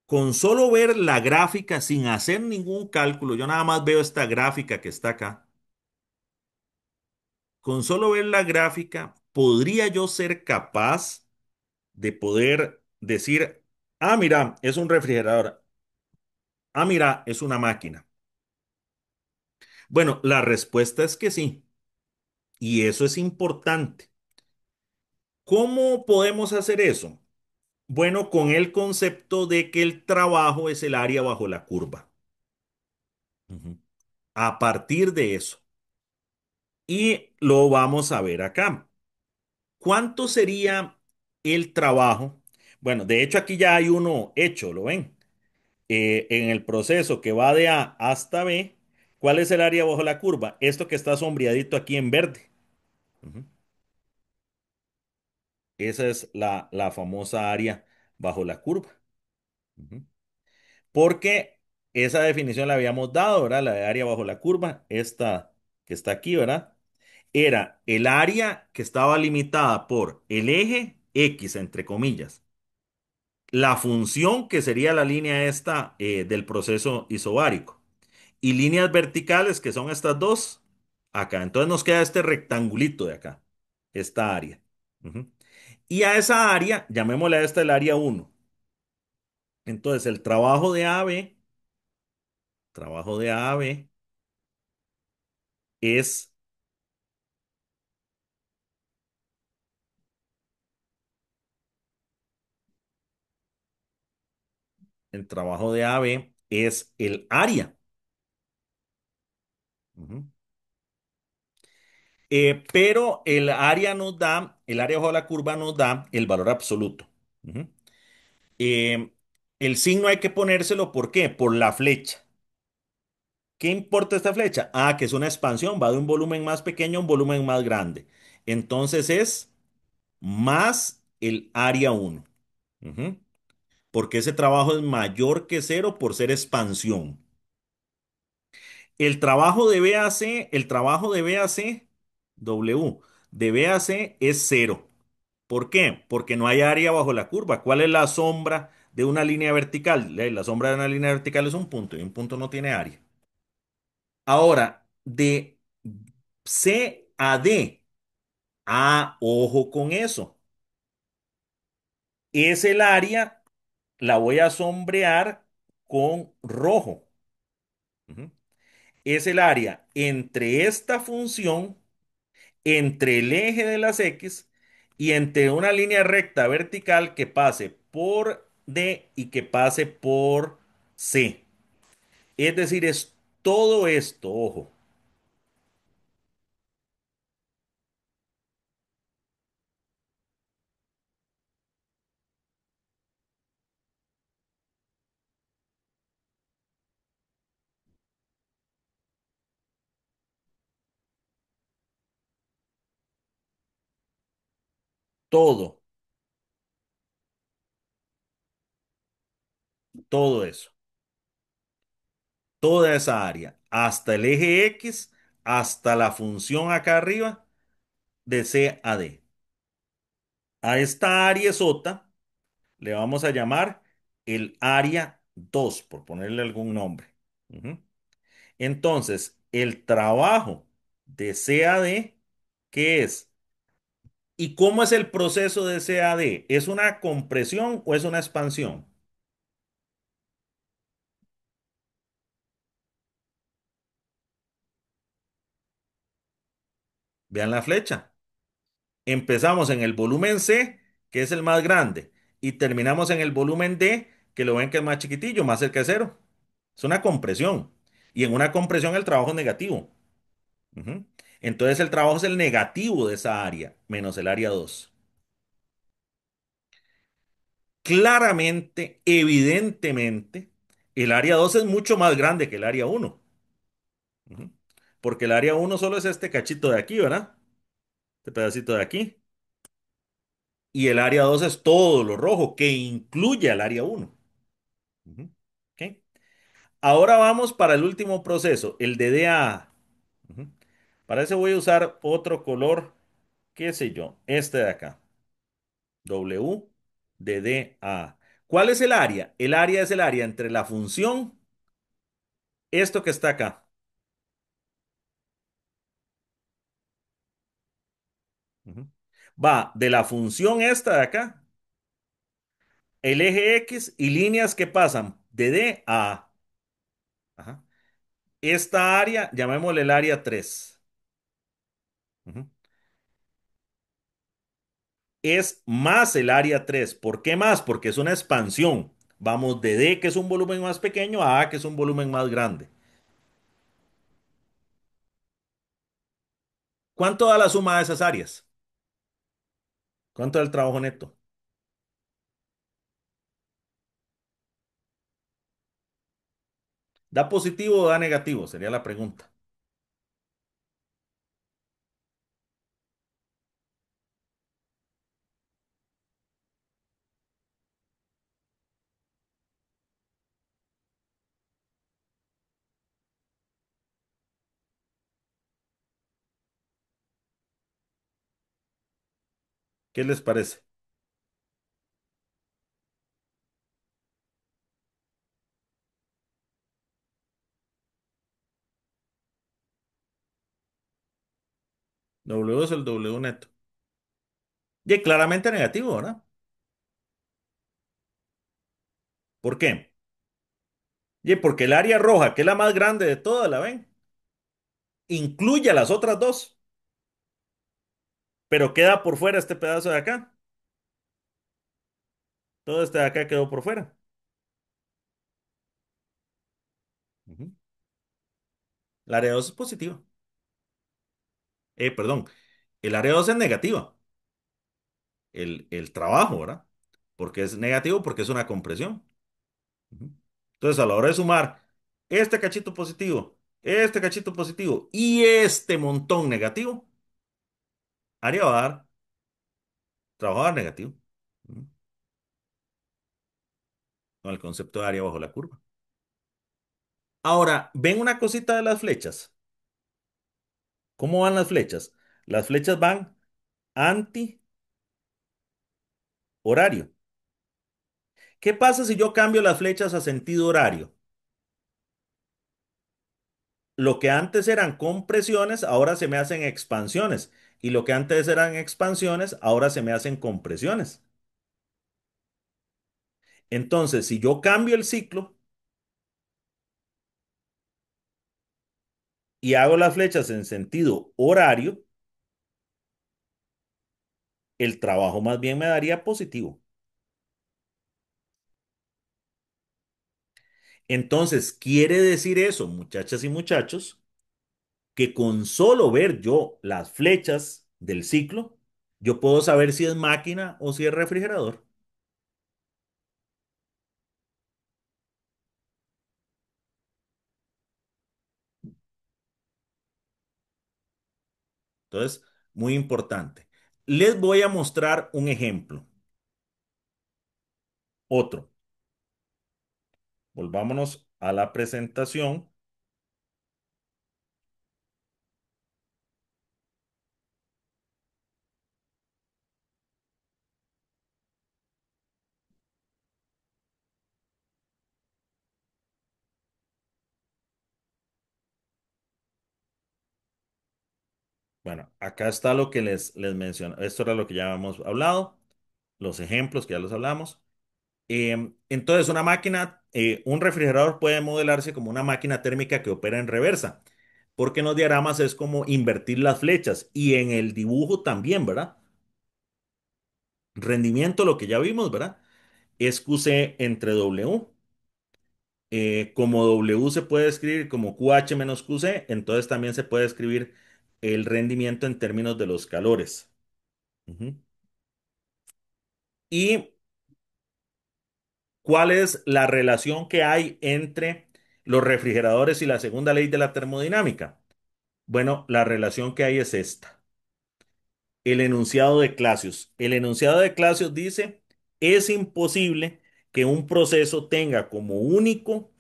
Con solo ver la gráfica sin hacer ningún cálculo, yo nada más veo esta gráfica que está acá. Con solo ver la gráfica, ¿podría yo ser capaz de poder decir, ah, mira, es un refrigerador, ah, mira, es una máquina? Bueno, la respuesta es que sí, y eso es importante. ¿Cómo podemos hacer eso? Bueno, con el concepto de que el trabajo es el área bajo la curva. Ujú. A partir de eso. Y lo vamos a ver acá. ¿Cuánto sería el trabajo? Bueno, de hecho aquí ya hay uno hecho, ¿lo ven? En el proceso que va de A hasta B, ¿cuál es el área bajo la curva? Esto que está sombreadito aquí en verde. Ujú. Esa es la famosa área bajo la curva. Ujú. Porque esa definición la habíamos dado, ¿verdad? La de área bajo la curva, esta que está aquí, ¿verdad? Era el área que estaba limitada por el eje X, entre comillas, la función que sería la línea esta del proceso isobárico y líneas verticales que son estas dos acá. Entonces nos queda este rectangulito de acá, esta área. Ujú. Y a esa área, llamémosle a esta el área uno. Entonces el trabajo de A a B es, el trabajo de A a B es el área. Ujú. Pero el área bajo la curva nos da el valor absoluto. Ujú. Eh, el signo hay que ponérselo, ¿por qué? Por la flecha. ¿Qué importa esta flecha? Ah, que es una expansión, va de un volumen más pequeño a un volumen más grande. Entonces es más el área uno. Ujú. Porque ese trabajo es mayor que cero por ser expansión. El trabajo de BAC, el trabajo de BAC, W, de BAC es cero. ¿Por qué? Porque no hay área bajo la curva. ¿Cuál es la sombra de una línea vertical? La sombra de una línea vertical es un punto y un punto no tiene área. Ahora, de C a D, ojo con eso. Es el área, la voy a sombrear con rojo. Ujú. Es el área entre esta función, entre el eje de las X y entre una línea recta vertical que pase por D y que pase por C. Es decir, es todo esto, ojo. todo, todo eso, toda esa área, hasta el eje X, hasta la función acá arriba de C a D. A esta área sota le vamos a llamar el área 2 por ponerle algún nombre. Ujú. Entonces, el trabajo de C a D, ¿qué es? ¿Y cómo es el proceso de C a D? ¿Es una compresión o es una expansión? Vean la flecha. Empezamos en el volumen C, que es el más grande, y terminamos en el volumen D, que lo ven que es más chiquitillo, más cerca de cero. Es una compresión. Y en una compresión el trabajo es negativo. Ujú. Entonces el trabajo es el negativo de esa área, menos el área 2. Claramente, evidentemente, el área 2 es mucho más grande que el área 1. Ujú. Porque el área 1 solo es este cachito de aquí, ¿verdad? Este pedacito de aquí. Y el área 2 es todo lo rojo, que incluye al área 1. Ujú. ¿Ok? Ahora vamos para el último proceso, el de DA. Ujú. Para eso voy a usar otro color, qué sé yo, este de acá. W de DA. ¿Cuál es el área? El área es el área entre la función, esto que está acá. Ujú. Va de la función esta de acá, el eje X y líneas que pasan de D a A. Ajá. Esta área, llamémosle el área 3. Ujú. Es más el área 3. ¿Por qué más? Porque es una expansión. Vamos de D, que es un volumen más pequeño, a A, que es un volumen más grande. ¿Cuánto da la suma de esas áreas? ¿Cuánto da el trabajo neto? ¿Da positivo o da negativo? Sería la pregunta. ¿Qué les parece? W es el W neto. Y claramente negativo, ¿verdad? ¿Por qué? Y porque el área roja, que es la más grande de todas, ¿la ven? Incluye a las otras dos, pero queda por fuera este pedazo de acá. Todo este de acá quedó por fuera. Ujú. El área 2 es positiva. Perdón, el área 2 es negativa. El trabajo, ¿verdad? Porque es negativo porque es una compresión. Ujú. Entonces, a la hora de sumar este cachito positivo y este montón negativo, área va a dar trabajo va a dar negativo. Ujú. Con el concepto de área bajo la curva. Ahora, ¿ven una cosita de las flechas? ¿Cómo van las flechas? Las flechas van anti-horario. ¿Qué pasa si yo cambio las flechas a sentido horario? Lo que antes eran compresiones, ahora se me hacen expansiones. Y lo que antes eran expansiones, ahora se me hacen compresiones. Entonces, si yo cambio el ciclo y hago las flechas en sentido horario, el trabajo más bien me daría positivo. Entonces, quiere decir eso, muchachas y muchachos, que con solo ver yo las flechas del ciclo, yo puedo saber si es máquina o si es refrigerador. Entonces, muy importante. Les voy a mostrar un ejemplo. Otro. Volvámonos a la presentación. Bueno, acá está lo que les menciono. Esto era lo que ya hemos hablado, los ejemplos que ya los hablamos. Entonces, una máquina, un refrigerador puede modelarse como una máquina térmica que opera en reversa, porque en los diagramas es como invertir las flechas y en el dibujo también, ¿verdad? Rendimiento, lo que ya vimos, ¿verdad? Es QC entre W. Como W se puede escribir como QH menos QC, entonces también se puede escribir el rendimiento en términos de los calores. Ujú. ¿Y cuál es la relación que hay entre los refrigeradores y la segunda ley de la termodinámica? Bueno, la relación que hay es esta. El enunciado de Clausius. El enunciado de Clausius dice, es imposible que un proceso tenga como único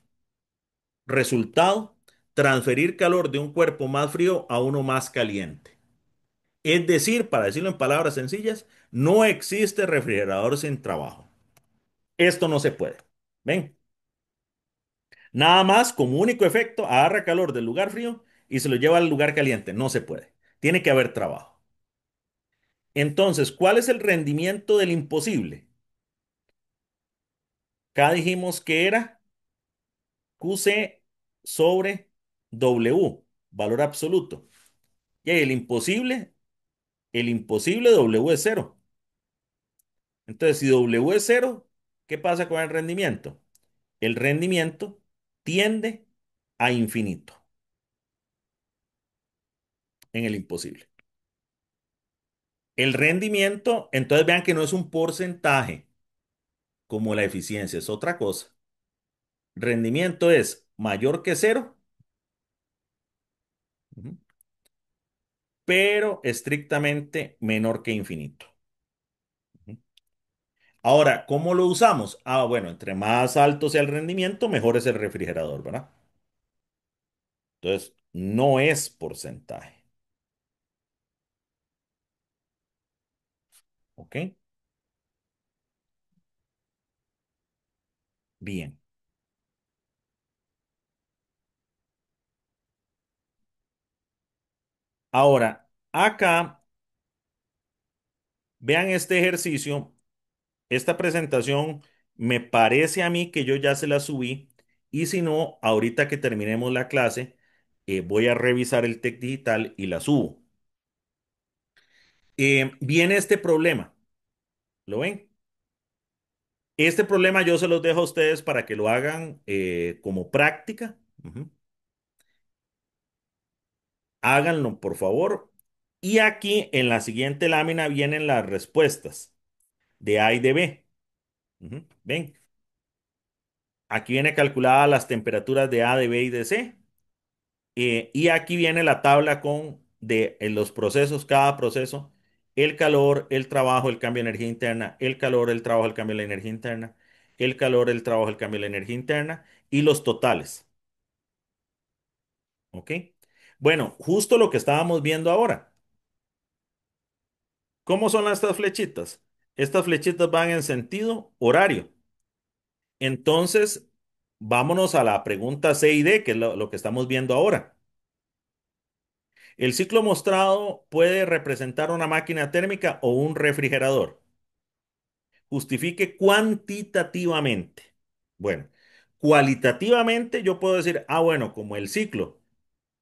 resultado transferir calor de un cuerpo más frío a uno más caliente. Es decir, para decirlo en palabras sencillas, no existe refrigerador sin trabajo. Esto no se puede. ¿Ven? Nada más, como único efecto, agarra calor del lugar frío y se lo lleva al lugar caliente. No se puede. Tiene que haber trabajo. Entonces, ¿cuál es el rendimiento del imposible? Acá dijimos que era QC sobre W, valor absoluto. Y ahí el imposible W es cero. Entonces, si W es cero, ¿qué pasa con el rendimiento? El rendimiento tiende a infinito en el imposible. El rendimiento, entonces vean que no es un porcentaje como la eficiencia, es otra cosa. Rendimiento es mayor que cero, ujú, pero estrictamente menor que infinito. Ujú. Ahora, ¿cómo lo usamos? Ah, bueno, entre más alto sea el rendimiento, mejor es el refrigerador, ¿verdad? Entonces, no es porcentaje. ¿Ok? Bien. Ahora, acá, vean este ejercicio. Esta presentación me parece a mí que yo ya se la subí y si no, ahorita que terminemos la clase, voy a revisar el TEC digital y la subo. Viene este problema, ¿lo ven? Este problema yo se los dejo a ustedes para que lo hagan como práctica. Ujú. Háganlo, por favor. Y aquí en la siguiente lámina vienen las respuestas de A y de B. Ujú. ¿Ven? Aquí viene calculada las temperaturas de A, de B y de C. Y aquí viene la tabla con en los procesos, cada proceso, el calor, el trabajo, el cambio de energía interna, el calor, el trabajo, el cambio de la energía interna, el calor, el trabajo, el cambio de la energía interna y los totales. ¿Ok? Bueno, justo lo que estábamos viendo ahora. ¿Cómo son estas flechitas? Estas flechitas van en sentido horario. Entonces, vámonos a la pregunta C y D, que es lo que estamos viendo ahora. El ciclo mostrado puede representar una máquina térmica o un refrigerador. Justifique cuantitativamente. Bueno, cualitativamente yo puedo decir, ah, bueno, como el ciclo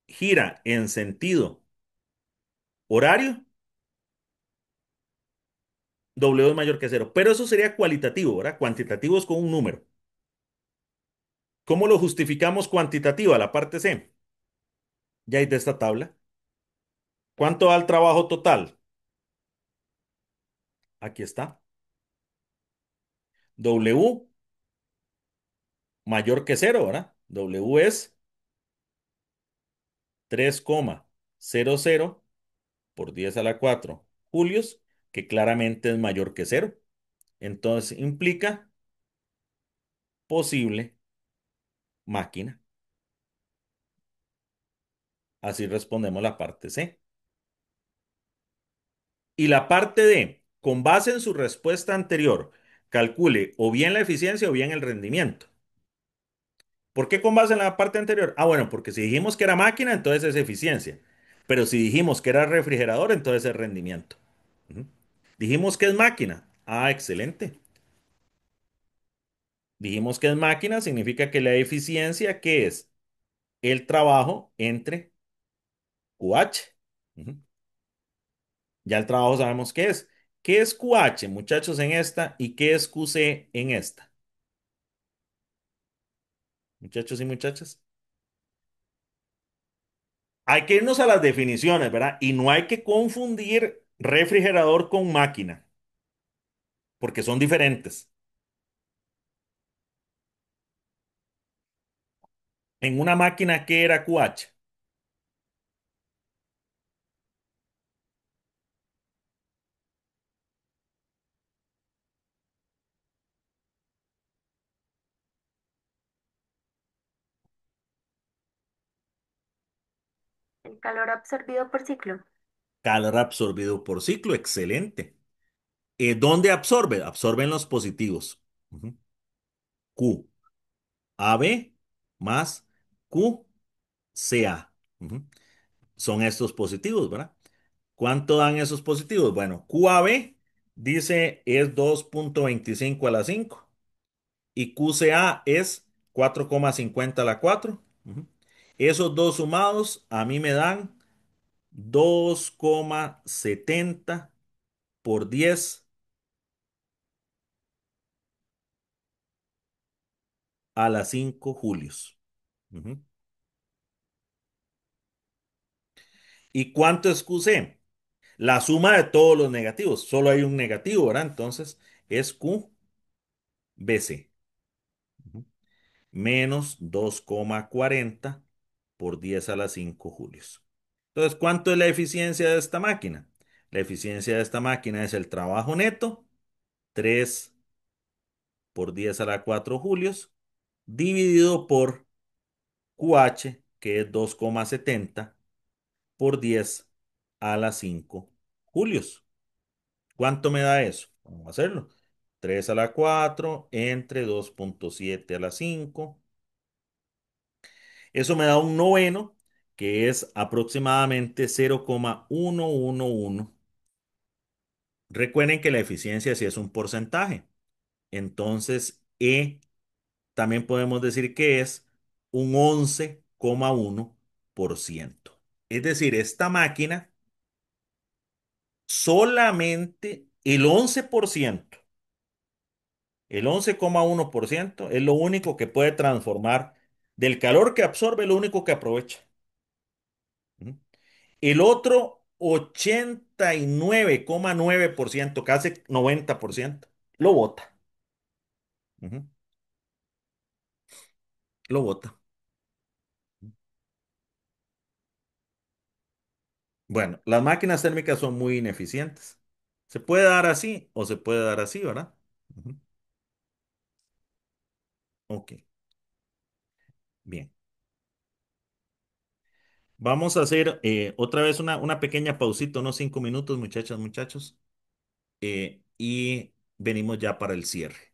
gira en sentido horario, W es mayor que cero. Pero eso sería cualitativo, ¿verdad? Cuantitativo es con un número. ¿Cómo lo justificamos cuantitativa? La parte C. Ya hay de esta tabla. ¿Cuánto da el trabajo total? Aquí está. W mayor que cero, ¿verdad? W es 3,00 por 10 a la 4 julios que claramente es mayor que cero. Entonces implica posible máquina. Así respondemos la parte C. Y la parte D, con base en su respuesta anterior, calcule o bien la eficiencia o bien el rendimiento. ¿Por qué con base en la parte anterior? Ah, bueno, porque si dijimos que era máquina, entonces es eficiencia. Pero si dijimos que era refrigerador, entonces es rendimiento. Ujú. Dijimos que es máquina. Ah, excelente. Dijimos que es máquina, significa que la eficiencia, ¿qué es? El trabajo entre QH. Ujú. Ya el trabajo sabemos qué es. ¿Qué es QH, muchachos, en esta? ¿Y qué es QC en esta? Muchachos y muchachas. Hay que irnos a las definiciones, ¿verdad? Y no hay que confundir refrigerador con máquina, porque son diferentes. En una máquina, ¿qué era QH? El calor absorbido por ciclo. Calor absorbido por ciclo, excelente. ¿Dónde absorbe? Absorbe en los positivos. Ujú. Q, AB más Q, CA. Ujú. Son estos positivos, ¿verdad? ¿Cuánto dan esos positivos? Bueno, QAB dice es 2,25 a la 5 y QCA es 4,50 a la 4. Ujú. Esos dos sumados a mí me dan 2,70 por 10 a la 5 julios. Ujú. ¿Y cuánto es QC? La suma de todos los negativos. Solo hay un negativo, ¿verdad? Entonces es QBC. Ujú. Menos 2,40 por 10 a la 5 julios. Entonces, ¿cuánto es la eficiencia de esta máquina? La eficiencia de esta máquina es el trabajo neto, 3 por 10 a la 4 julios, dividido por QH, que es 2,70 por 10 a la 5 julios. ¿Cuánto me da eso? Vamos a hacerlo. 3 a la 4 entre 2,7 a la 5. Eso me da un noveno, que es aproximadamente 0,111. Recuerden que la eficiencia sí es un porcentaje. Entonces, también podemos decir que es un 11,1%. Es decir, esta máquina solamente el 11,1% es lo único que puede transformar del calor que absorbe, lo único que aprovecha. ¿Mm? El otro 89,9%, casi 90%, lo bota. Ujú. Lo bota. Bueno, las máquinas térmicas son muy ineficientes. Se puede dar así o se puede dar así, ¿verdad? Ujú. Ok, bien. Vamos a hacer otra vez una pequeña pausita, unos 5 minutos, muchachas, muchachos, y venimos ya para el cierre.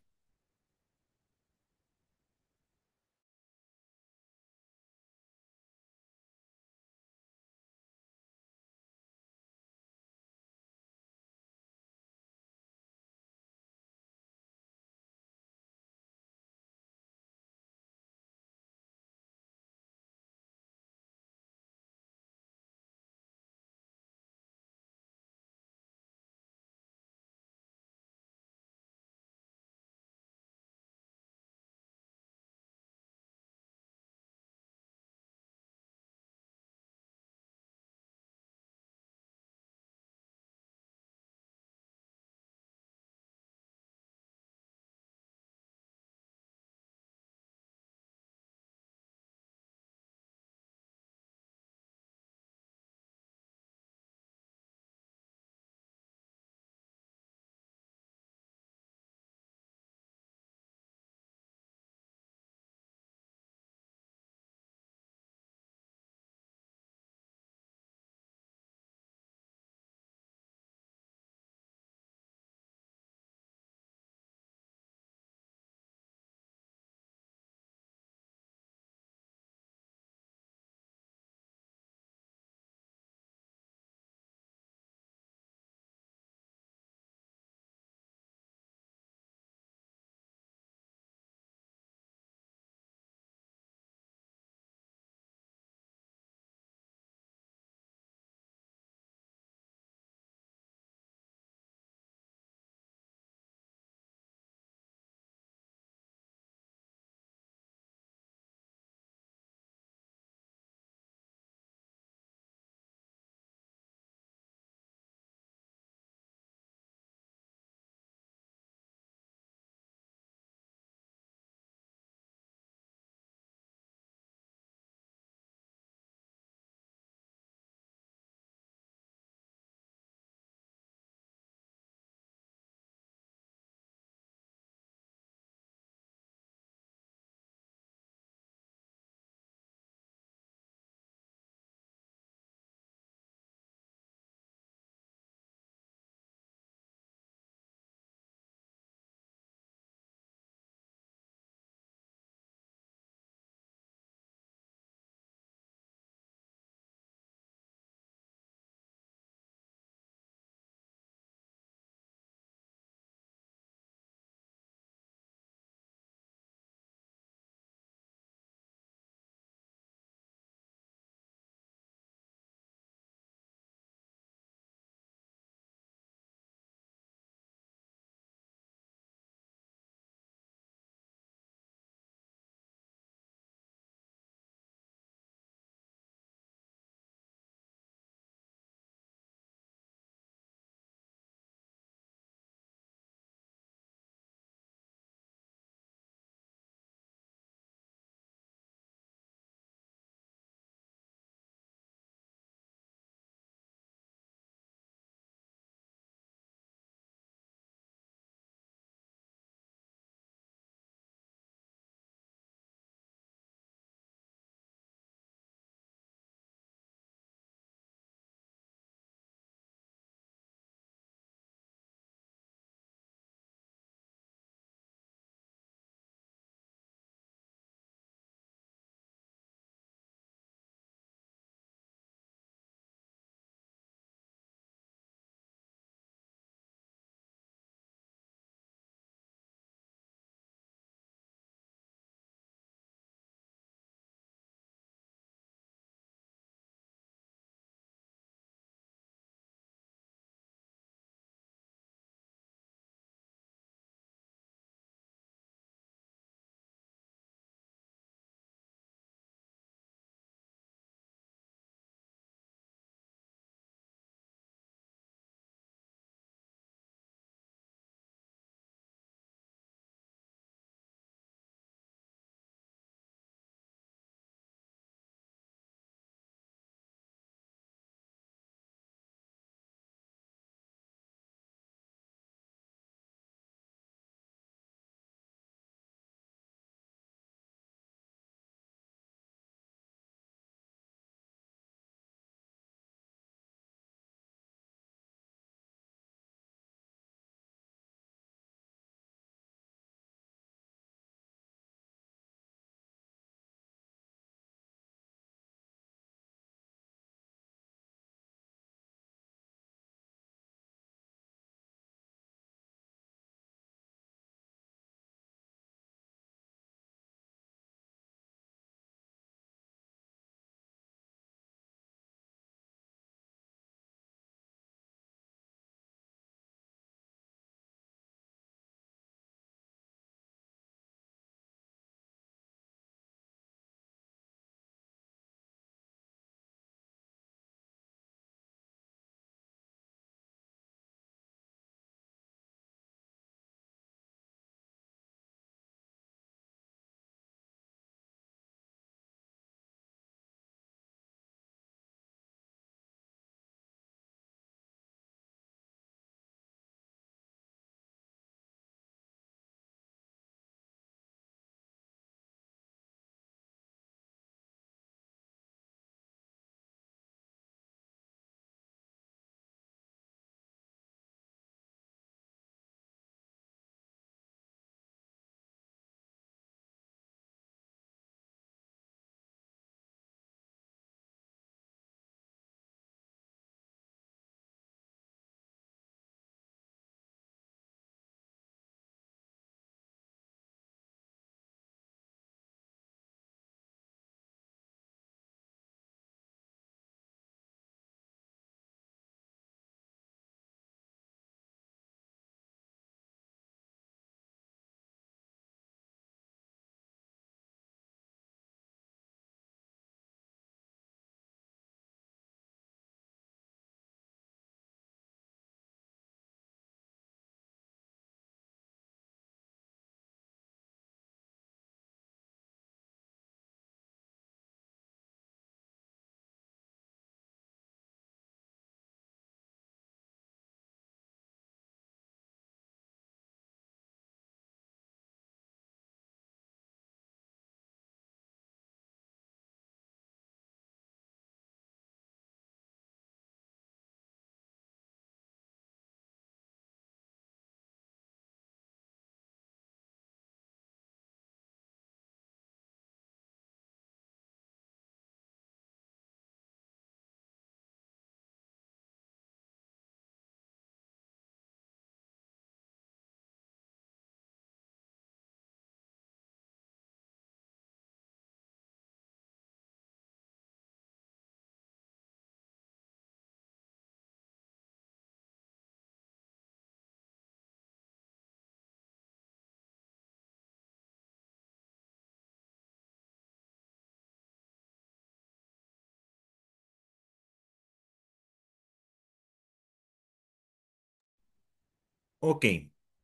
Ok,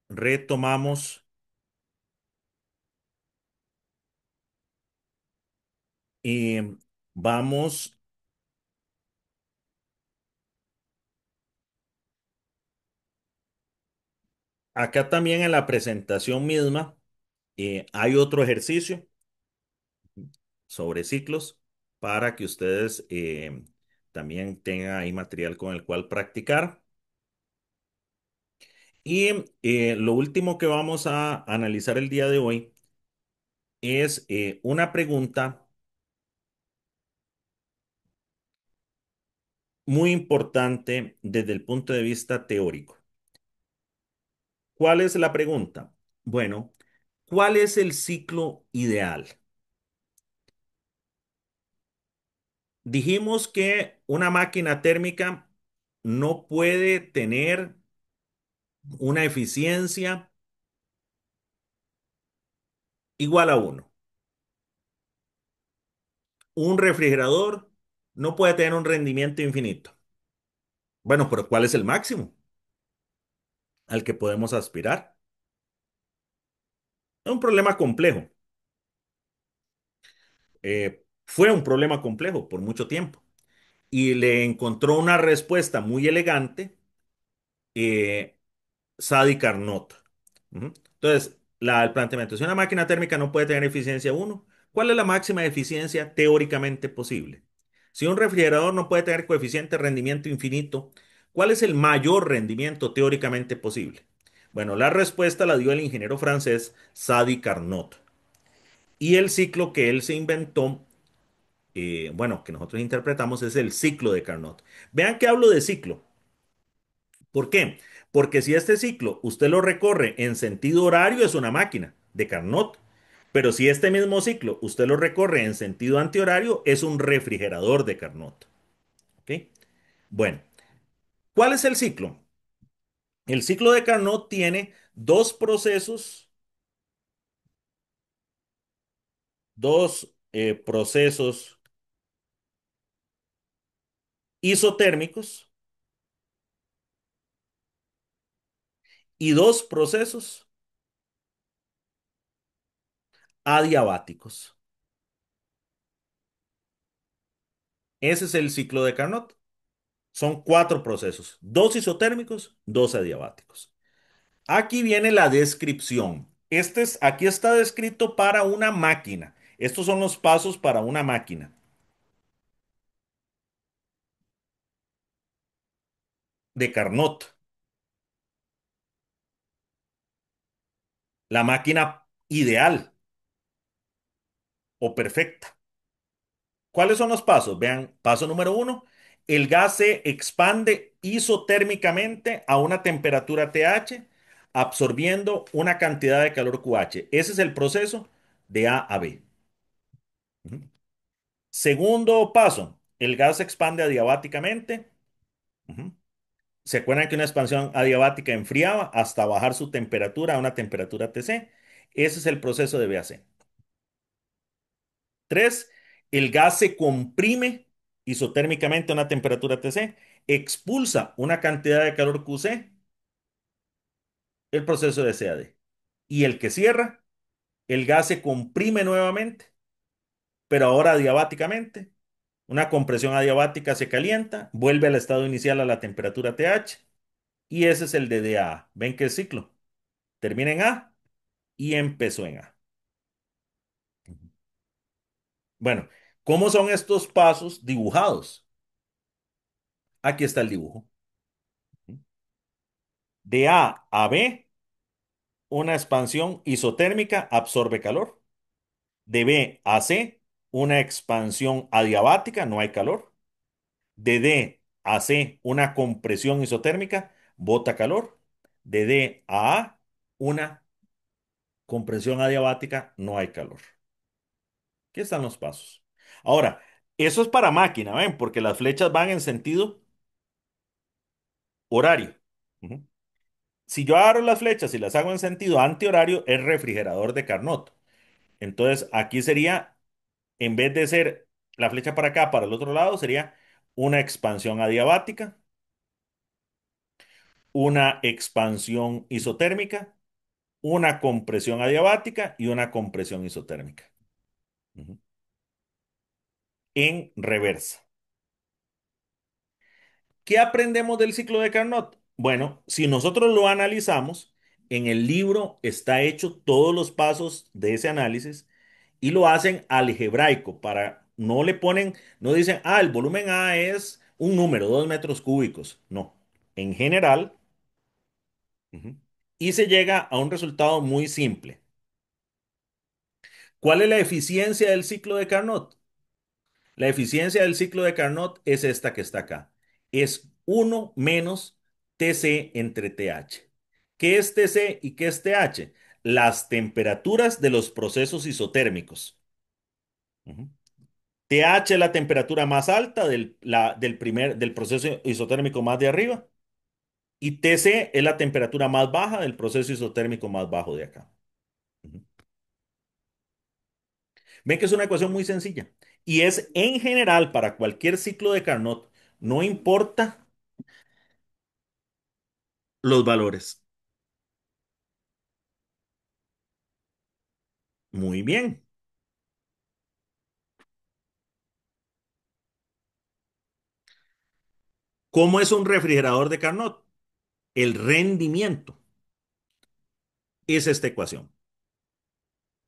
retomamos. Y vamos, acá también en la presentación misma, hay otro ejercicio sobre ciclos para que ustedes también tengan ahí material con el cual practicar. Y lo último que vamos a analizar el día de hoy es una pregunta muy importante desde el punto de vista teórico. ¿Cuál es la pregunta? Bueno, ¿cuál es el ciclo ideal? Dijimos que una máquina térmica no puede tener una eficiencia igual a uno. Un refrigerador no puede tener un rendimiento infinito. Bueno, pero ¿cuál es el máximo al que podemos aspirar? Es un problema complejo. Fue un problema complejo por mucho tiempo. Y le encontró una respuesta muy elegante eh, Sadi Carnot. Ujú. Entonces, el planteamiento, si una máquina térmica no puede tener eficiencia uno, ¿cuál es la máxima eficiencia teóricamente posible? Si un refrigerador no puede tener coeficiente de rendimiento infinito, ¿cuál es el mayor rendimiento teóricamente posible? Bueno, la respuesta la dio el ingeniero francés Sadi Carnot. Y el ciclo que él se inventó, bueno, que nosotros interpretamos, es el ciclo de Carnot. Vean que hablo de ciclo. ¿Por qué? Porque si este ciclo usted lo recorre en sentido horario, es una máquina de Carnot. Pero si este mismo ciclo usted lo recorre en sentido antihorario, es un refrigerador de Carnot. ¿Ok? Bueno, ¿cuál es el ciclo? El ciclo de Carnot tiene dos procesos isotérmicos y dos procesos adiabáticos. Ese es el ciclo de Carnot. Son cuatro procesos, dos isotérmicos, dos adiabáticos. Aquí viene la descripción. Aquí está descrito para una máquina. Estos son los pasos para una máquina de Carnot, la máquina ideal o perfecta. ¿Cuáles son los pasos? Vean, paso número uno, el gas se expande isotérmicamente a una temperatura TH, absorbiendo una cantidad de calor QH. Ese es el proceso de A a B. Ujú. Segundo paso, el gas se expande adiabáticamente. Ujú. ¿Se acuerdan que una expansión adiabática enfriaba hasta bajar su temperatura a una temperatura TC? Ese es el proceso de BAC. Tres, el gas se comprime isotérmicamente a una temperatura TC, expulsa una cantidad de calor QC, el proceso de CAD. Y el que cierra, el gas se comprime nuevamente, pero ahora adiabáticamente. Una compresión adiabática se calienta, vuelve al estado inicial a la temperatura TH, y ese es el de DA. ¿Ven qué ciclo? Termina en A y empezó en A. Bueno, ¿cómo son estos pasos dibujados? Aquí está el dibujo. De A a B, una expansión isotérmica absorbe calor. De B a C, una expansión adiabática, no hay calor. De D a C, una compresión isotérmica, bota calor. De D a A, una compresión adiabática, no hay calor. Aquí están los pasos. Ahora, eso es para máquina, ¿ven? Porque las flechas van en sentido horario. Ujú. Si yo agarro las flechas y las hago en sentido antihorario, es refrigerador de Carnot. Entonces, aquí sería, en vez de ser la flecha para acá, para el otro lado, sería una expansión adiabática, una expansión isotérmica, una compresión adiabática y una compresión isotérmica. Ujú. En reversa. ¿Qué aprendemos del ciclo de Carnot? Bueno, si nosotros lo analizamos, en el libro está hecho todos los pasos de ese análisis y lo hacen algebraico para no le ponen, no dicen, el volumen A es un número, 2 metros cúbicos. No, en general, ujú, y se llega a un resultado muy simple. ¿Cuál es la eficiencia del ciclo de Carnot? La eficiencia del ciclo de Carnot es esta que está acá. Es uno menos TC entre TH. ¿Qué es TC y qué es TH? Las temperaturas de los procesos isotérmicos. Ujú. TH es la temperatura más alta del proceso isotérmico más de arriba y TC es la temperatura más baja del proceso isotérmico más bajo de acá. Ujú. Ven que es una ecuación muy sencilla y es en general para cualquier ciclo de Carnot, no importa los valores. Muy bien. ¿Cómo es un refrigerador de Carnot? El rendimiento es esta ecuación.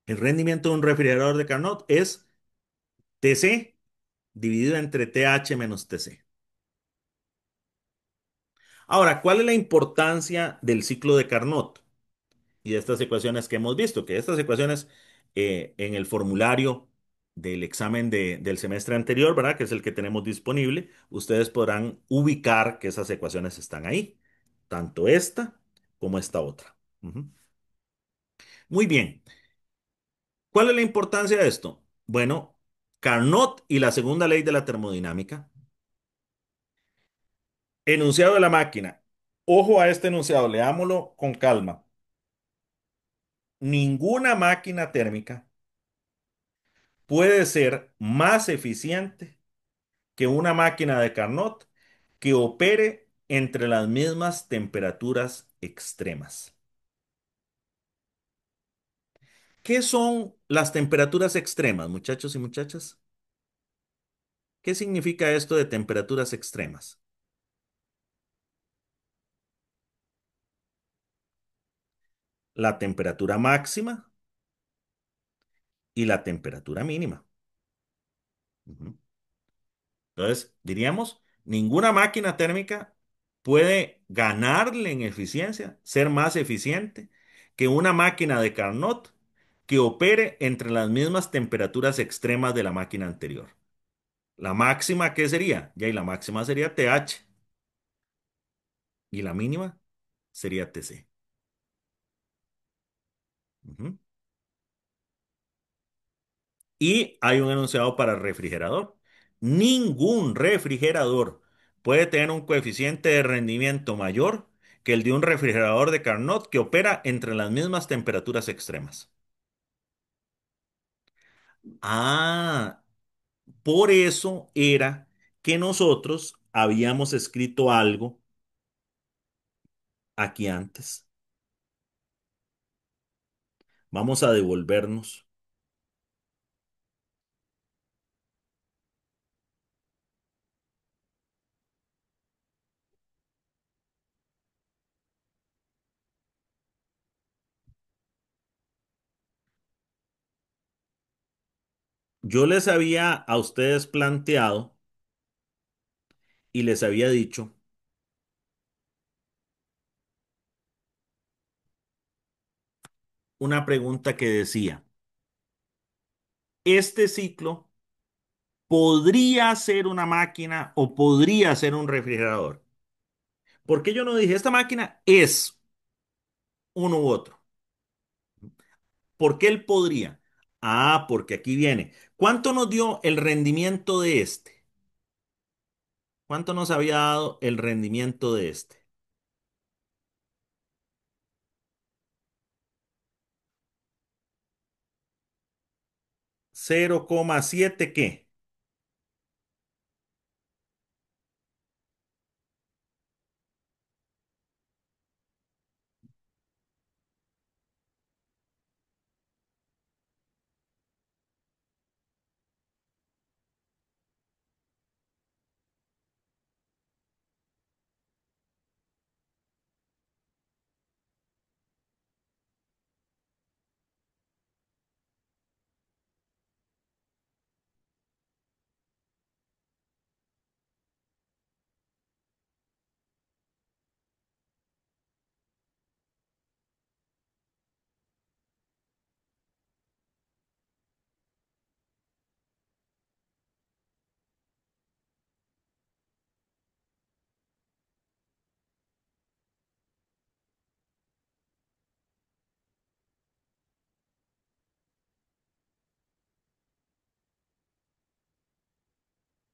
El rendimiento de un refrigerador de Carnot es TC dividido entre TH menos TC. Ahora, ¿cuál es la importancia del ciclo de Carnot y de estas ecuaciones que hemos visto? Que estas ecuaciones en el formulario del examen del semestre anterior, ¿verdad? Que es el que tenemos disponible, ustedes podrán ubicar que esas ecuaciones están ahí, tanto esta como esta otra. Ujú. Muy bien. ¿Cuál es la importancia de esto? Bueno, Carnot y la segunda ley de la termodinámica. Enunciado de la máquina. Ojo a este enunciado, leámoslo con calma. Ninguna máquina térmica puede ser más eficiente que una máquina de Carnot que opere entre las mismas temperaturas extremas. ¿Qué son las temperaturas extremas, muchachos y muchachas? ¿Qué significa esto de temperaturas extremas? La temperatura máxima y la temperatura mínima. Ujú. Entonces, diríamos, ninguna máquina térmica puede ganarle en eficiencia, ser más eficiente que una máquina de Carnot que opere entre las mismas temperaturas extremas de la máquina anterior. La máxima, ¿qué sería? Ya, y la máxima sería TH y la mínima sería TC. Ujú. Y hay un enunciado para el refrigerador. Ningún refrigerador puede tener un coeficiente de rendimiento mayor que el de un refrigerador de Carnot que opera entre las mismas temperaturas extremas. Ah, por eso era que nosotros habíamos escrito algo aquí antes. Vamos a devolvernos. Yo les había a ustedes planteado y les había dicho una pregunta que decía, ¿este ciclo podría ser una máquina o podría ser un refrigerador? ¿Por qué yo no dije, esta máquina es uno u otro? ¿Por qué él podría? Porque aquí viene. ¿Cuánto nos dio el rendimiento de este? ¿Cuánto nos había dado el rendimiento de este? 0,7 ¿qué?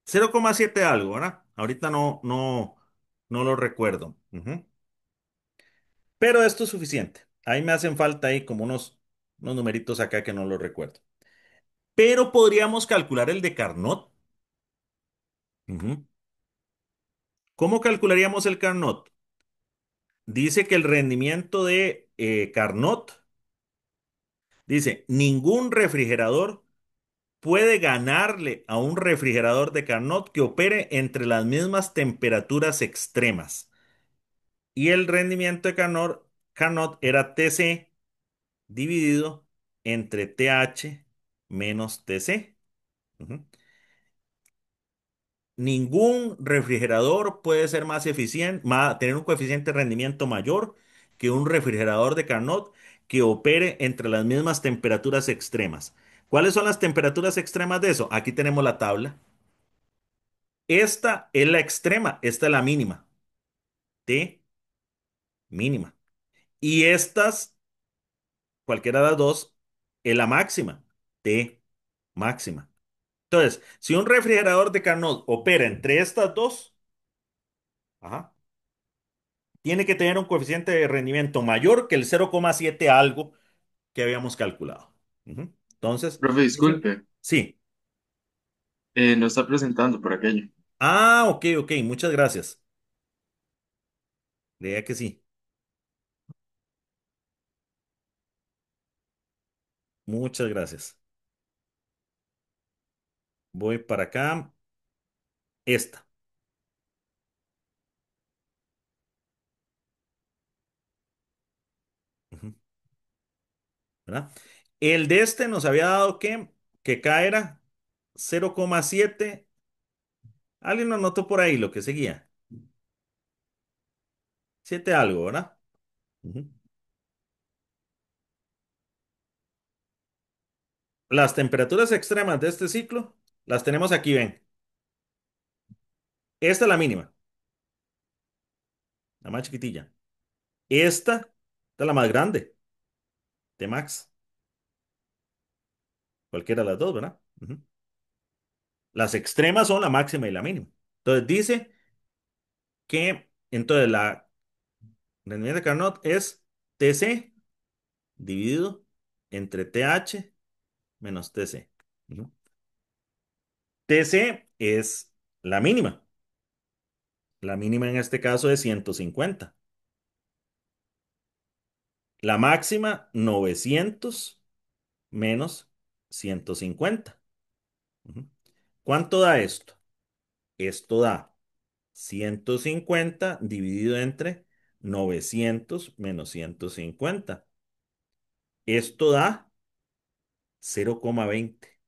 0,7 algo, ¿verdad? Ahorita no lo recuerdo. Ujú. Pero esto es suficiente. Ahí me hacen falta ahí como unos numeritos acá que no lo recuerdo. Pero podríamos calcular el de Carnot. Ujú. ¿Cómo calcularíamos el Carnot? Dice que el rendimiento de Carnot, dice, ningún refrigerador puede ganarle a un refrigerador de Carnot que opere entre las mismas temperaturas extremas. Y el rendimiento de Carnot era TC dividido entre TH menos TC. Ujú. Ningún refrigerador puede ser más eficiente, tener un coeficiente de rendimiento mayor que un refrigerador de Carnot que opere entre las mismas temperaturas extremas. ¿Cuáles son las temperaturas extremas de eso? Aquí tenemos la tabla. Esta es la extrema, esta es la mínima. T mínima. Y estas, cualquiera de las dos, es la máxima. T máxima. Entonces, si un refrigerador de Carnot opera entre estas dos, ajá, tiene que tener un coeficiente de rendimiento mayor que el 0,7 algo que habíamos calculado. Ujú. Entonces, Profe, ese- disculpe, sí. no está presentando por aquello. Ah, ok, ok, muchas gracias. Leía que sí. Muchas gracias. Voy para acá. Esta. Ujú. ¿Verdad? El de este nos había dado que K era 0,7. Alguien lo anotó por ahí lo que seguía. 7 algo, ¿verdad? Ujú. Las temperaturas extremas de este ciclo las tenemos aquí, ven. Esta es la mínima, la más chiquitilla. Esta es la más grande, T-max. Cualquiera de las dos, ¿verdad? Ujú. Las extremas son la máxima y la mínima. Entonces dice que entonces la rendimiento de Carnot es TC dividido entre TH menos TC. Ujú. TC es la mínima. La mínima en este caso es 150. La máxima 900 menos 150. Ujú. ¿Cuánto da esto? Esto da 150 dividido entre 900 menos 150. Esto da 0,20.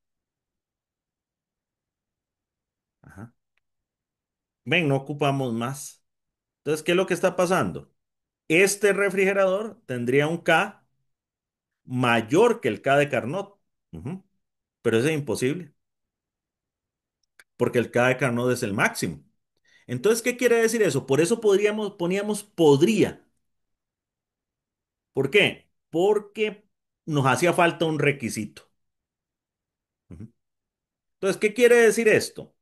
Ajá. Ven, no ocupamos más. Entonces, ¿qué es lo que está pasando? Este refrigerador tendría un K mayor que el K de Carnot. Ujú. Pero eso es imposible, porque el K de Carnot es el máximo. Entonces, ¿qué quiere decir eso? Por eso poníamos podría. ¿Por qué? Porque nos hacía falta un requisito. Ujú. Entonces, ¿qué quiere decir esto?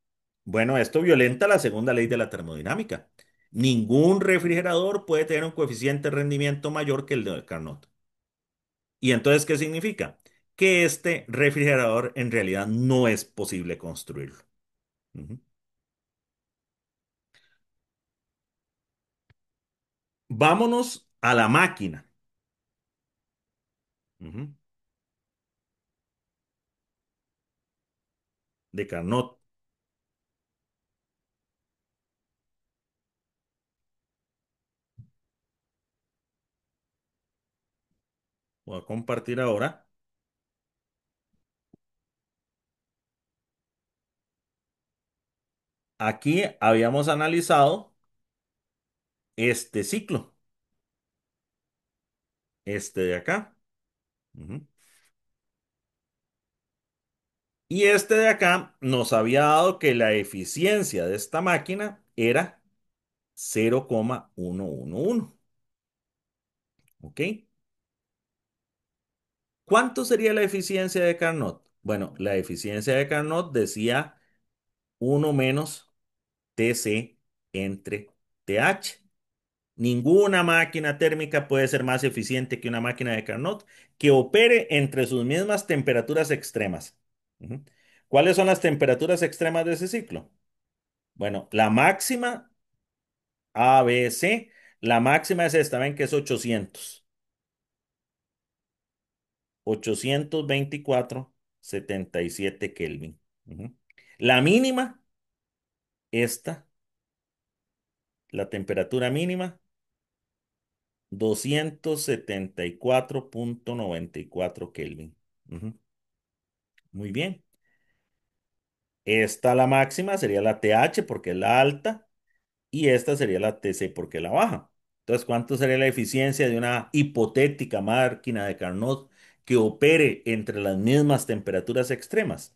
Bueno, esto violenta la segunda ley de la termodinámica. Ningún refrigerador puede tener un coeficiente de rendimiento mayor que el de Carnot. ¿Y entonces qué significa? Que este refrigerador en realidad no es posible construirlo. Ujú. Vámonos a la máquina. Ujú. De Carnot. Voy a compartir ahora. Aquí habíamos analizado este ciclo, este de acá. Ujú. Y este de acá nos había dado que la eficiencia de esta máquina era 0,111. ¿Ok? ¿Cuánto sería la eficiencia de Carnot? Bueno, la eficiencia de Carnot decía uno menos TC entre TH. Ninguna máquina térmica puede ser más eficiente que una máquina de Carnot que opere entre sus mismas temperaturas extremas. Ujú. ¿Cuáles son las temperaturas extremas de ese ciclo? Bueno, la máxima A, B, C, la máxima es esta, ven que es 824,77 Kelvin. Ujú. La mínima, esta, la temperatura mínima, 274,94 Kelvin. Ujú. Muy bien. Esta, la máxima, sería la TH porque es la alta y esta sería la TC porque es la baja. Entonces, ¿cuánto sería la eficiencia de una hipotética máquina de Carnot que opere entre las mismas temperaturas extremas?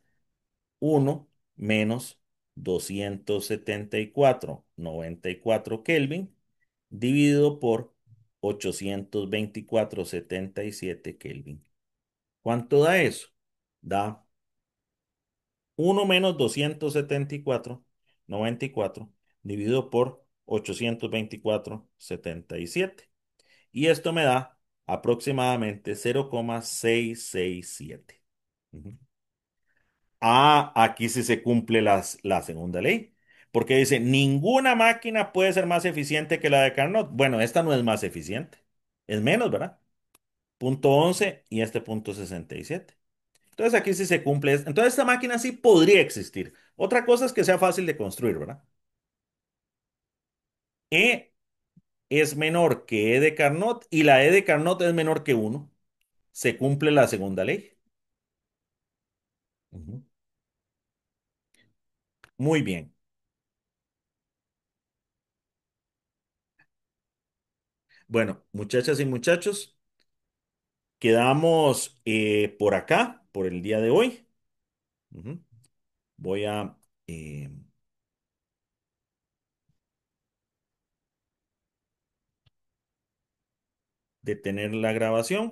Uno menos 274,94 Kelvin dividido por 824,77 Kelvin. ¿Cuánto da eso? Da uno menos 274,94 dividido por 824,77. Y esto me da aproximadamente 0,667. Ujú. Ah, aquí sí se cumple la segunda ley, porque dice, ninguna máquina puede ser más eficiente que la de Carnot. Bueno, esta no es más eficiente, es menos, ¿verdad? Punto 11 y este punto 67. Entonces aquí sí se cumple. Entonces esta máquina sí podría existir. Otra cosa es que sea fácil de construir, ¿verdad? E es menor que E de Carnot y la E de Carnot es menor que uno. Se cumple la segunda ley. Ujú. Muy bien. Bueno, muchachas y muchachos, quedamos por acá, por el día de hoy. Ujú. Voy a eh, detener la grabación.